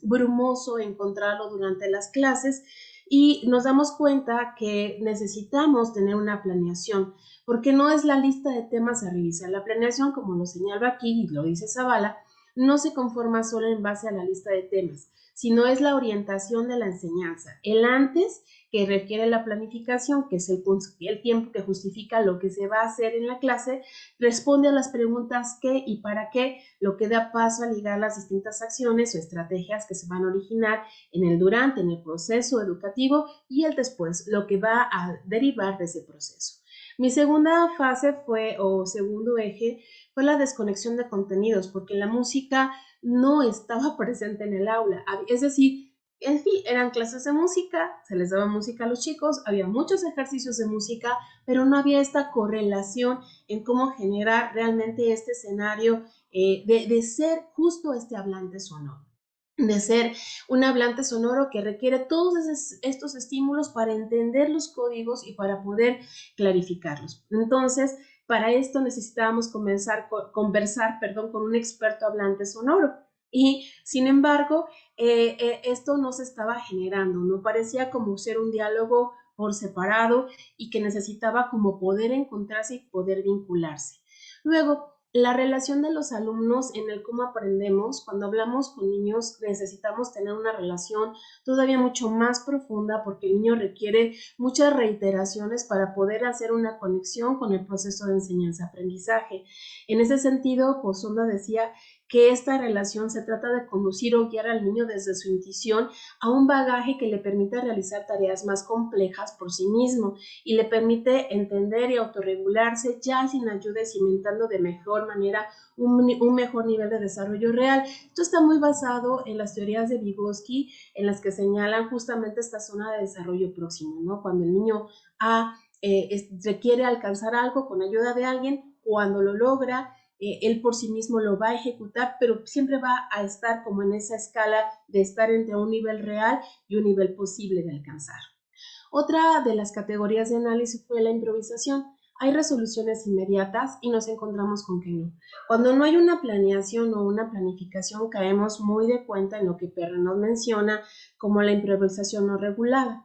brumoso encontrarlo durante las clases, y nos damos cuenta que necesitamos tener una planeación, porque no es la lista de temas a revisar. La planeación, como lo señala aquí y lo dice Zavala, no se conforma solo en base a la lista de temas, sino es la orientación de la enseñanza. El antes, que requiere la planificación, que es el tiempo que justifica lo que se va a hacer en la clase, responde a las preguntas qué y para qué, lo que da paso a ligar las distintas acciones o estrategias que se van a originar en el durante, en el proceso educativo, y el después, lo que va a derivar de ese proceso. Mi segunda fase segundo eje fue la desconexión de contenidos, porque la música no estaba presente en el aula. Es decir, en fin, eran clases de música, se les daba música a los chicos, había muchos ejercicios de música, pero no había esta correlación en cómo generar realmente este escenario de ser justo este hablante sonoro. de ser un hablante sonoro que requiere todos estos estímulos para entender los códigos y para poder clarificarlos. Entonces, para esto necesitábamos conversar con un experto hablante sonoro. Y sin embargo, esto no se estaba generando, no parecía como ser un diálogo por separado y que necesitaba como poder encontrarse y poder vincularse. Luego, la relación de los alumnos en el cómo aprendemos, cuando hablamos con niños necesitamos tener una relación todavía mucho más profunda porque el niño requiere muchas reiteraciones para poder hacer una conexión con el proceso de enseñanza-aprendizaje. En ese sentido, Posonda decía que esta relación se trata de conducir o guiar al niño desde su intuición a un bagaje que le permita realizar tareas más complejas por sí mismo y le permite entender y autorregularse ya sin ayuda y cimentando de mejor manera un mejor nivel de desarrollo real. Esto está muy basado en las teorías de Vygotsky, en las que señalan justamente esta zona de desarrollo próximo, ¿no? Cuando el niño requiere alcanzar algo con ayuda de alguien, cuando lo logra, él por sí mismo lo va a ejecutar, pero siempre va a estar como en esa escala de estar entre un nivel real y un nivel posible de alcanzar. Otra de las categorías de análisis fue la improvisación. Hay resoluciones inmediatas y nos encontramos con que no. Cuando no hay una planeación o una planificación, caemos muy de cuenta en lo que Perry nos menciona como la improvisación no regulada.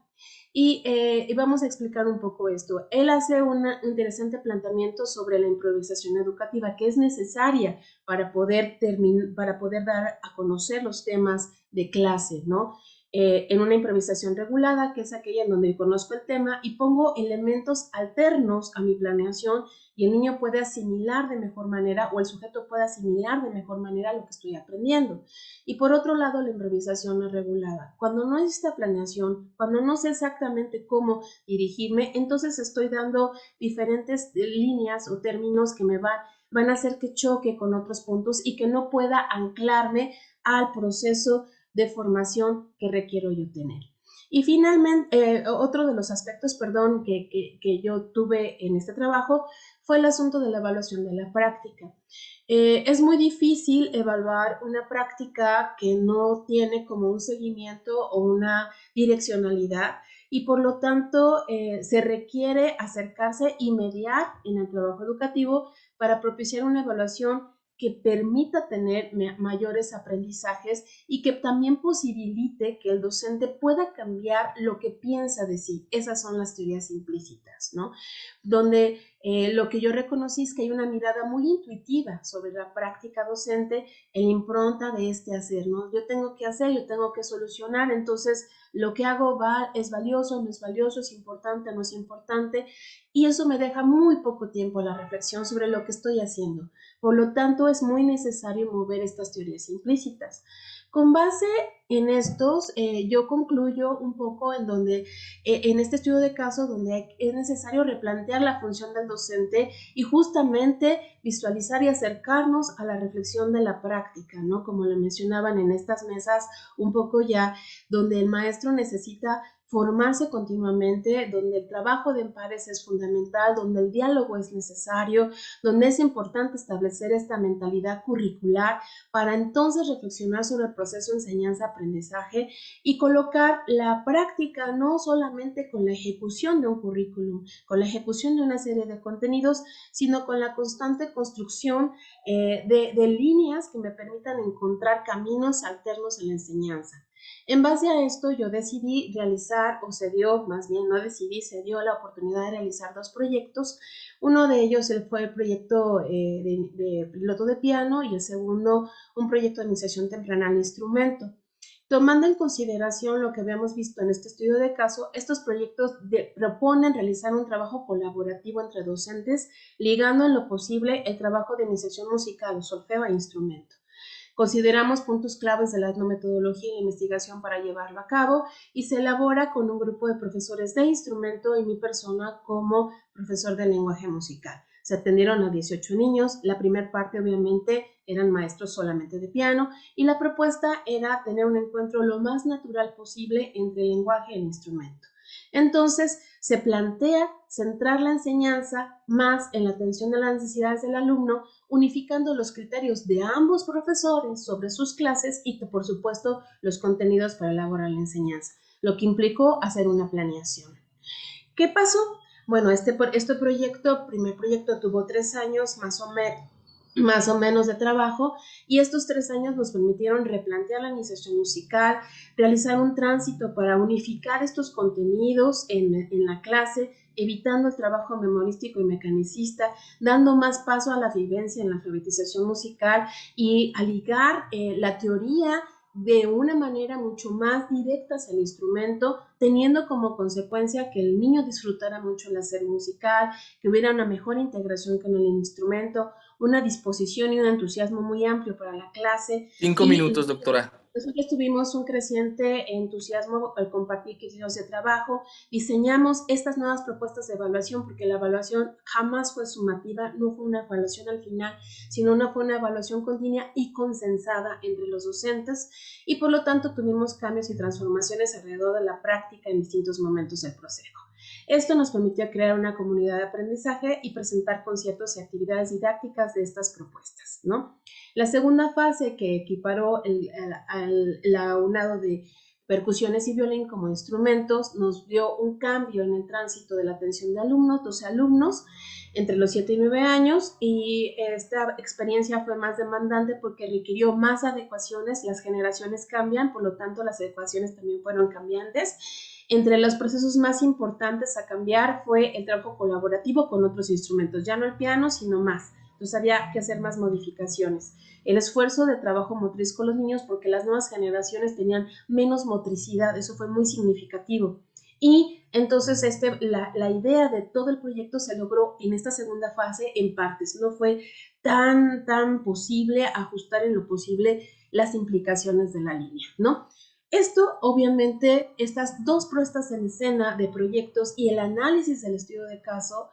Y vamos a explicar un poco esto. Él hace un interesante planteamiento sobre la improvisación educativa que es necesaria para poder dar a conocer los temas de clase, ¿no? En una improvisación regulada, que es aquella en donde conozco el tema y pongo elementos alternos a mi planeación y el niño puede asimilar de mejor manera o el sujeto puede asimilar de mejor manera lo que estoy aprendiendo. Y por otro lado, la improvisación no regulada. Cuando no existe planeación, cuando no sé exactamente cómo dirigirme, entonces estoy dando diferentes líneas o términos que me van a hacer que choque con otros puntos y que no pueda anclarme al proceso de formación que requiero yo tener. Y finalmente, otro de los aspectos, que yo tuve en este trabajo fue el asunto de la evaluación de la práctica. Es muy difícil evaluar una práctica que no tiene como un seguimiento o una direccionalidad y por lo tanto se requiere acercarse y mediar en el trabajo educativo para propiciar una evaluación que permita tener mayores aprendizajes y que también posibilite que el docente pueda cambiar lo que piensa de sí. Esas son las teorías implícitas, ¿no? Donde lo que yo reconocí es que hay una mirada muy intuitiva sobre la práctica docente en la impronta de este hacer, ¿no? Yo tengo que hacer, yo tengo que solucionar, entonces lo que hago es valioso, no es valioso, es importante, no es importante, y eso me deja muy poco tiempo a la reflexión sobre lo que estoy haciendo. Por lo tanto, es muy necesario mover estas teorías implícitas. Con base en estos, yo concluyo un poco en donde, en este estudio de caso, donde es necesario replantear la función del docente y justamente visualizar y acercarnos a la reflexión de la práctica, ¿no? Como lo mencionaban en estas mesas, un poco ya, donde el maestro necesita formarse continuamente, donde el trabajo de pares es fundamental, donde el diálogo es necesario, donde es importante establecer esta mentalidad curricular para entonces reflexionar sobre el proceso de enseñanza-aprendizaje y colocar la práctica no solamente con la ejecución de un currículum, con la ejecución de una serie de contenidos, sino con la constante construcción de líneas que me permitan encontrar caminos alternos en la enseñanza. En base a esto, yo decidí realizar, se dio la oportunidad de realizar dos proyectos. Uno de ellos fue el proyecto de piloto de piano y el segundo, un proyecto de iniciación temprana al instrumento. Tomando en consideración lo que habíamos visto en este estudio de caso, estos proyectos proponen realizar un trabajo colaborativo entre docentes, ligando en lo posible el trabajo de iniciación musical, solfeo e instrumento. Consideramos puntos claves de la etnometodología y la investigación para llevarlo a cabo y se elabora con un grupo de profesores de instrumento y mi persona como profesor de lenguaje musical. Se atendieron a 18 niños, la primera parte obviamente eran maestros solamente de piano y la propuesta era tener un encuentro lo más natural posible entre el lenguaje y el instrumento. Entonces, Se plantea centrar la enseñanza más en la atención a las necesidades del alumno, unificando los criterios de ambos profesores sobre sus clases y, por supuesto, los contenidos para elaborar la enseñanza, lo que implicó hacer una planeación. ¿Qué pasó? Bueno, este primer proyecto tuvo 3 años más o menos de trabajo, y estos 3 años nos permitieron replantear la iniciación musical, realizar un tránsito para unificar estos contenidos en la clase, evitando el trabajo memorístico y mecanicista, dando más paso a la vivencia en la alfabetización musical y a ligar la teoría de una manera mucho más directa hacia el instrumento, teniendo como consecuencia que el niño disfrutara mucho el hacer musical, que hubiera una mejor integración con el instrumento, una disposición y un entusiasmo muy amplio para la clase. 5 minutos, doctora. Nosotros tuvimos un creciente entusiasmo al compartir criterios de trabajo, diseñamos estas nuevas propuestas de evaluación, porque la evaluación jamás fue sumativa, no fue una evaluación al final, sino fue una evaluación continua y consensada entre los docentes, y por lo tanto tuvimos cambios y transformaciones alrededor de la práctica en distintos momentos del proceso. Esto nos permitió crear una comunidad de aprendizaje y presentar conciertos y actividades didácticas de estas propuestas, ¿no? La segunda fase, que equiparó el aunado de percusiones y violín como instrumentos, nos dio un cambio en el tránsito de la atención de alumnos, 12 alumnos, entre los 7 y 9 años, y esta experiencia fue más demandante porque requirió más adecuaciones, las generaciones cambian, por lo tanto las adecuaciones también fueron cambiantes. Entre los procesos más importantes a cambiar fue el trabajo colaborativo con otros instrumentos, ya no el piano, sino más. Entonces había que hacer más modificaciones. El esfuerzo de trabajo motriz con los niños, porque las nuevas generaciones tenían menos motricidad, eso fue muy significativo. Y entonces la idea de todo el proyecto se logró en esta segunda fase en partes. No fue tan posible ajustar en lo posible las implicaciones de la línea, ¿no? Esto, obviamente, estas dos puestas en escena de proyectos y el análisis del estudio de caso,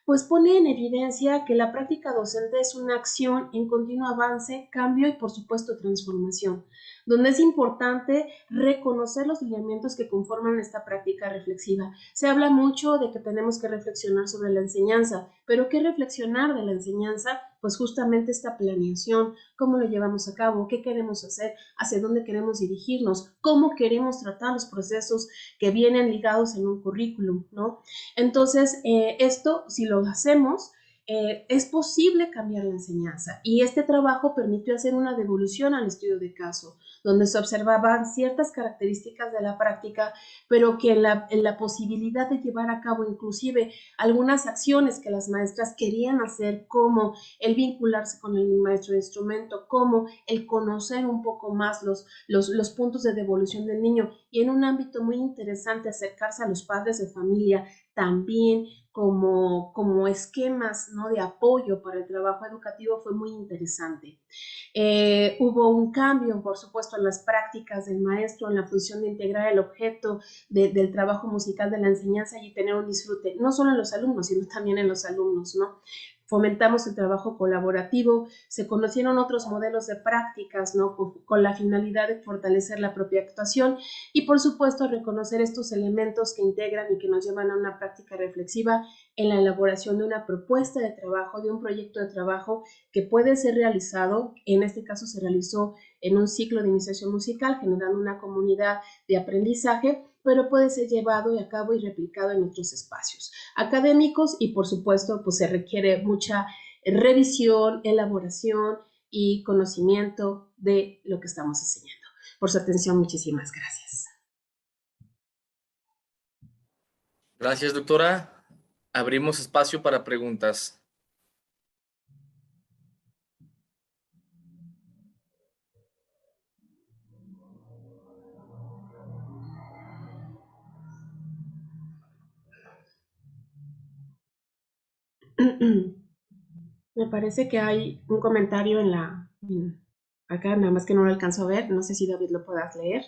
pues pone en evidencia que la práctica docente es una acción en continuo avance, cambio y, por supuesto, transformación, donde es importante reconocer los lineamientos que conforman esta práctica reflexiva. Se habla mucho de que tenemos que reflexionar sobre la enseñanza, pero ¿qué reflexionar de la enseñanza? Pues justamente esta planeación, cómo lo llevamos a cabo, qué queremos hacer, hacia dónde queremos dirigirnos, cómo queremos tratar los procesos que vienen ligados en un currículum, ¿no? Entonces, esto, si lo hacemos, es posible cambiar la enseñanza, y este trabajo permitió hacer una devolución al estudio de caso, donde se observaban ciertas características de la práctica, pero que en la posibilidad de llevar a cabo inclusive algunas acciones que las maestras querían hacer, como el vincularse con el maestro de instrumento, como el conocer un poco más los puntos de devolución del niño, y en un ámbito muy interesante acercarse a los padres de familia también como esquemas, ¿no?, de apoyo para el trabajo educativo, fue muy interesante. Hubo un cambio, por supuesto, en las prácticas del maestro, en la función de integrar el objeto del trabajo musical de la enseñanza y tener un disfrute, no solo en los alumnos, sino también en los alumnos, ¿no? Fomentamos el trabajo colaborativo, se conocieron otros modelos de prácticas, ¿no?, con la finalidad de fortalecer la propia actuación y, por supuesto, reconocer estos elementos que integran y que nos llevan a una práctica reflexiva en la elaboración de una propuesta de trabajo, de un proyecto de trabajo que puede ser realizado. En este caso se realizó en un ciclo de iniciación musical, generando una comunidad de aprendizaje, pero puede ser llevado a cabo y replicado en otros espacios académicos, y por supuesto pues se requiere mucha revisión, elaboración y conocimiento de lo que estamos enseñando. Por su atención, muchísimas gracias. Gracias, doctora. Abrimos espacio para preguntas. Me parece que hay un comentario acá, nada más que no lo alcanzo a ver. No sé si David lo puedas leer.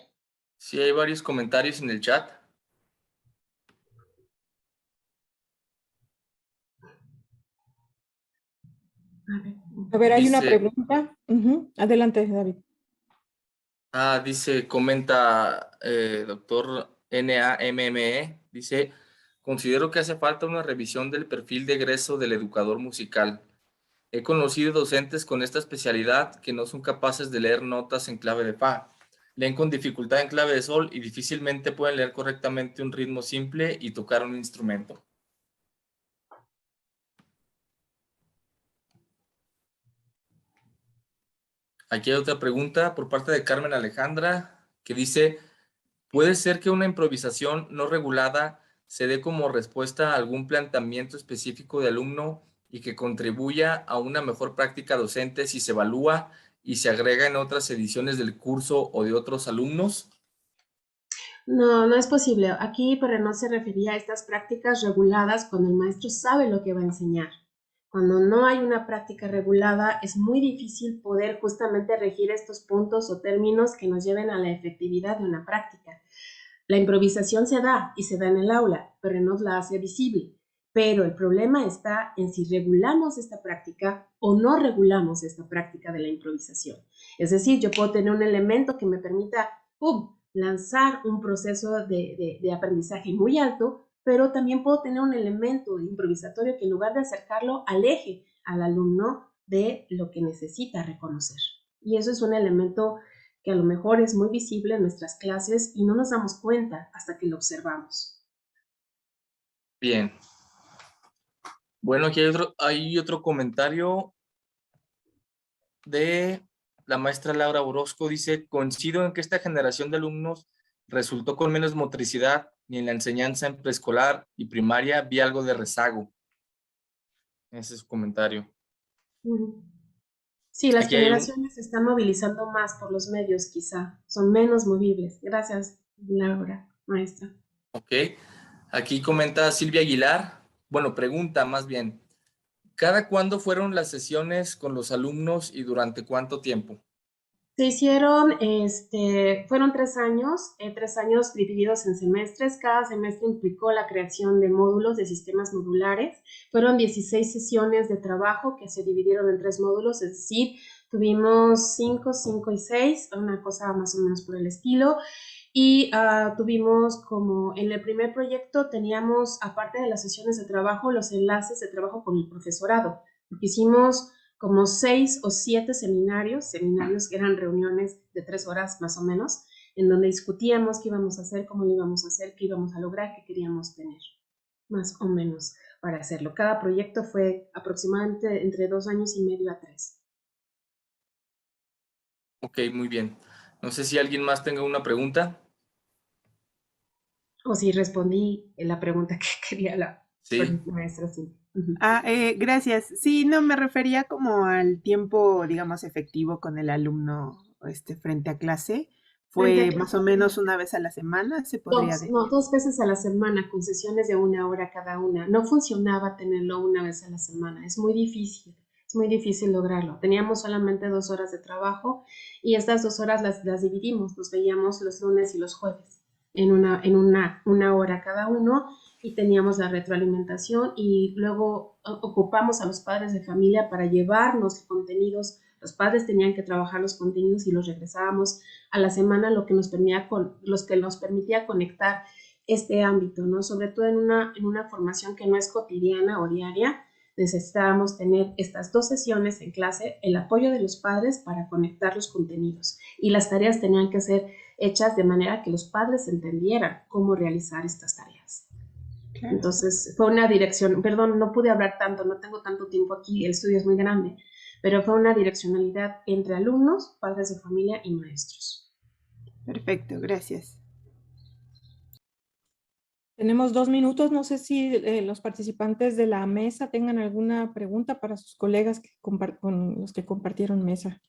Sí, hay varios comentarios en el chat. A ver, hay Dice, una pregunta. Adelante, David. Comenta doctor NAMME, dice, considero que hace falta una revisión del perfil de egreso del educador musical. He conocido docentes con esta especialidad que no son capaces de leer notas en clave de fa. Leen con dificultad en clave de sol y difícilmente pueden leer correctamente un ritmo simple y tocar un instrumento. Aquí hay otra pregunta por parte de Carmen Alejandra que dice, ¿puede ser que una improvisación no regulada se dé como respuesta a algún planteamiento específico de alumno y que contribuya a una mejor práctica docente si se evalúa y se agrega en otras ediciones del curso o de otros alumnos? No, no es posible. Aquí no se refería a estas prácticas reguladas cuando el maestro sabe lo que va a enseñar. Cuando no hay una práctica regulada, es muy difícil poder justamente regir estos puntos o términos que nos lleven a la efectividad de una práctica. La improvisación se da y se da en el aula, pero no la hace visible. Pero el problema está en si regulamos esta práctica o no regulamos esta práctica de la improvisación. Es decir, yo puedo tener un elemento que me permita lanzar un proceso de aprendizaje muy alto, pero también puedo tener un elemento improvisatorio que en lugar de acercarlo, aleje al alumno de lo que necesita reconocer. Y eso es un elemento que a lo mejor es muy visible en nuestras clases y no nos damos cuenta hasta que lo observamos. Bien. Bueno, aquí hay otro comentario de la maestra Laura Orozco. Dice, coincido en que esta generación de alumnos resultó con menos motricidad y en la enseñanza en preescolar y primaria vi algo de rezago. Ese es su comentario. Sí, las generaciones se están movilizando más por los medios, quizá. Son menos movibles. Gracias, Laura, maestra. Ok. Aquí comenta Silvia Aguilar. Bueno, pregunta más bien. ¿Cada cuándo fueron las sesiones con los alumnos y durante cuánto tiempo? Se hicieron, fueron 3 años divididos en semestres. Cada semestre implicó la creación de módulos, de sistemas modulares. Fueron 16 sesiones de trabajo que se dividieron en 3 módulos, es decir, tuvimos 5, 5 y 6, una cosa más o menos por el estilo. Y tuvimos como en el primer proyecto teníamos, aparte de las sesiones de trabajo, los enlaces de trabajo con el profesorado, porque hicimos como 6 o 7 seminarios que eran reuniones de 3 horas más o menos, en donde discutíamos qué íbamos a hacer, cómo lo íbamos a hacer, qué íbamos a lograr, qué queríamos tener, más o menos para hacerlo. Cada proyecto fue aproximadamente entre 2 años y medio a 3. Ok, muy bien. No sé si alguien más tenga una pregunta. O si respondí la pregunta que quería la maestra, sí. Gracias. Sí, no, me refería como al tiempo, digamos, efectivo con el alumno frente a clase. ¿Fue más o menos una vez a la semana, se podría decir? No, 2 veces a la semana, con sesiones de 1 hora cada una. No funcionaba tenerlo una vez a la semana, es muy difícil lograrlo. Teníamos solamente 2 horas de trabajo y estas 2 horas las dividimos, nos veíamos los lunes y los jueves en una hora cada uno y teníamos la retroalimentación y luego ocupamos a los padres de familia para llevarnos contenidos. Los padres tenían que trabajar los contenidos y los regresábamos a la semana, lo que nos permitía conectar este ámbito, ¿no? Sobre todo en una formación que no es cotidiana o diaria, necesitábamos tener estas 2 sesiones en clase, el apoyo de los padres para conectar los contenidos y las tareas tenían que ser hechas de manera que los padres entendieran cómo realizar estas tareas. Claro. Entonces fue una dirección, perdón, no pude hablar tanto, no tengo tanto tiempo aquí, el estudio es muy grande, pero fue una direccionalidad entre alumnos, padres de familia y maestros. Perfecto, gracias. Tenemos 2 minutos, no sé si los participantes de la mesa tengan alguna pregunta para sus colegas con los que compartieron mesa.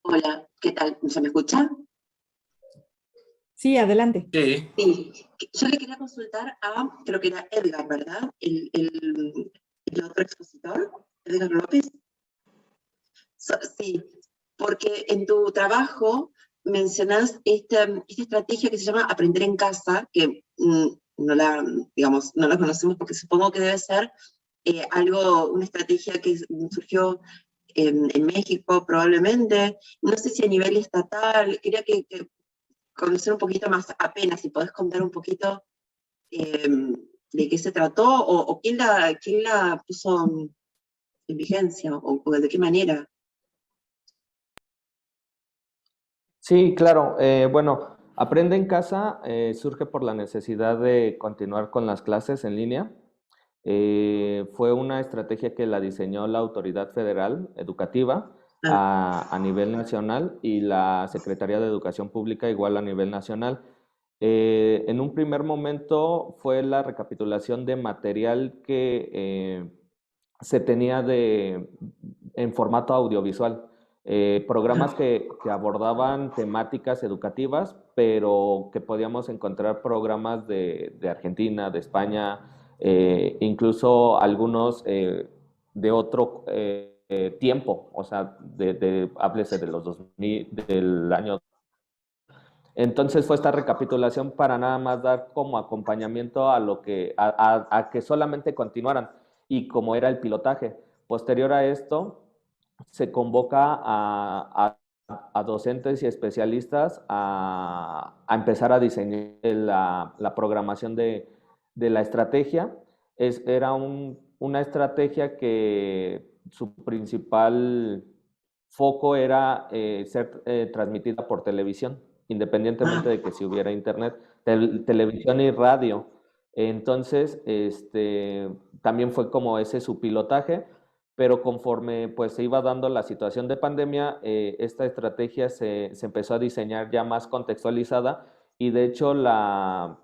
Hola, ¿qué tal? ¿Se me escucha? Sí, adelante. Sí. Yo le quería consultar a, creo que era Edgar, ¿verdad? El otro expositor, Edgar López. Sí, porque en tu trabajo mencionás esta estrategia que se llama aprender en casa, que no la conocemos porque supongo que debe ser una estrategia que surgió en México probablemente, no sé si a nivel estatal, quería que conocer un poquito más apenas, si podés contar un poquito de qué se trató o quién la puso en vigencia o de qué manera. Sí, claro. Bueno, Aprende en Casa surge por la necesidad de continuar con las clases en línea. Fue una estrategia que la diseñó la Autoridad Federal Educativa a nivel nacional y la Secretaría de Educación Pública igual a nivel nacional. En un primer momento fue la recapitulación de material que se tenía en formato audiovisual. Programas que abordaban temáticas educativas, pero que podíamos encontrar programas de Argentina, de España, incluso algunos de otro tiempo, o sea, háblese de los 2000, del año. Entonces fue esta recapitulación para nada más dar como acompañamiento a que solamente continuaran y como era el pilotaje. Posterior a esto, se convoca a docentes y especialistas a empezar a diseñar la programación de la estrategia. Era una estrategia que su principal foco era ser transmitida por televisión, independientemente de que si hubiera internet, televisión y radio. Entonces, también fue como ese su pilotaje, pero conforme pues se iba dando la situación de pandemia, esta estrategia se empezó a diseñar ya más contextualizada y de hecho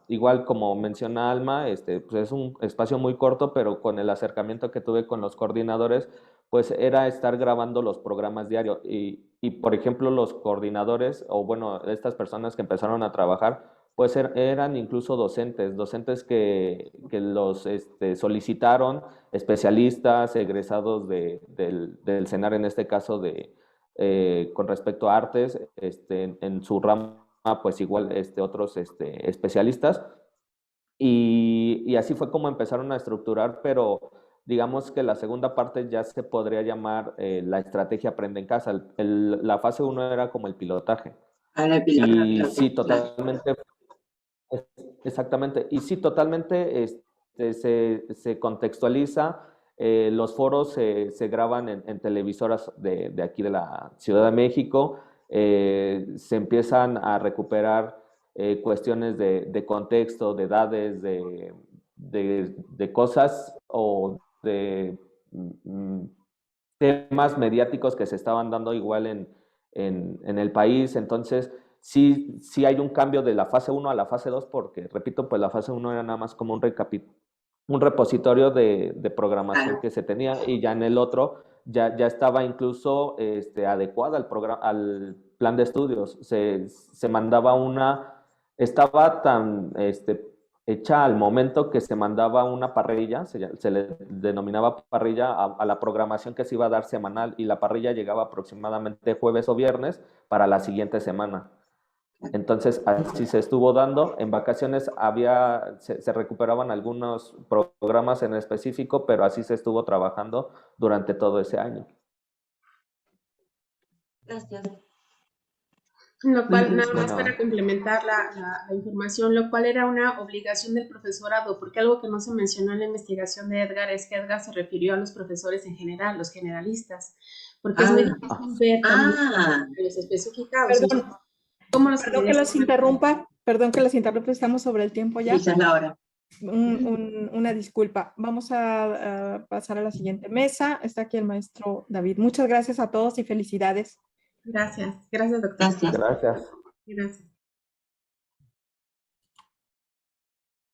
igual como menciona Alma, pues es un espacio muy corto, pero con el acercamiento que tuve con los coordinadores, pues era estar grabando los programas diarios y por ejemplo los coordinadores o bueno, estas personas que empezaron a trabajar, pues eran incluso docentes que los solicitaron, especialistas, egresados del CENAR, en este caso con respecto a artes, en su rama, pues igual otros especialistas. Y así fue como empezaron a estructurar, pero digamos que la segunda parte ya se podría llamar la estrategia Aprende en Casa. La fase 1 era como el pilotaje. Y sí, totalmente. Exactamente. Y sí, totalmente se contextualiza. Los foros se graban en televisoras de aquí de la Ciudad de México. Se empiezan a recuperar cuestiones de contexto, de edades, de cosas o de temas mediáticos que se estaban dando igual en el país. Entonces, sí hay un cambio de la fase 1 a la fase 2, porque, repito, pues la fase 1 era nada más como un repositorio de programación que se tenía, y ya en el otro ya estaba incluso adecuada al plan de estudios. Se mandaba estaba tan hecha al momento que se mandaba una parrilla, se le denominaba parrilla a la programación que se iba a dar semanal, y la parrilla llegaba aproximadamente jueves o viernes para la siguiente semana. Entonces, así se estuvo dando. En vacaciones se recuperaban algunos programas en específico, pero así se estuvo trabajando durante todo ese año. Gracias. Lo cual, nada más para complementar la información, lo cual era una obligación del profesorado, porque algo que no se mencionó en la investigación de Edgar es que Edgar se refirió a los profesores en general, los generalistas, porque es muy difícil ver los especificados. Perdón que los interrumpa, estamos sobre el tiempo ya. Esa es la hora. Una disculpa. Vamos a pasar a la siguiente mesa. Está aquí el maestro David. Muchas gracias a todos y felicidades. Gracias, doctor. Gracias. Gracias.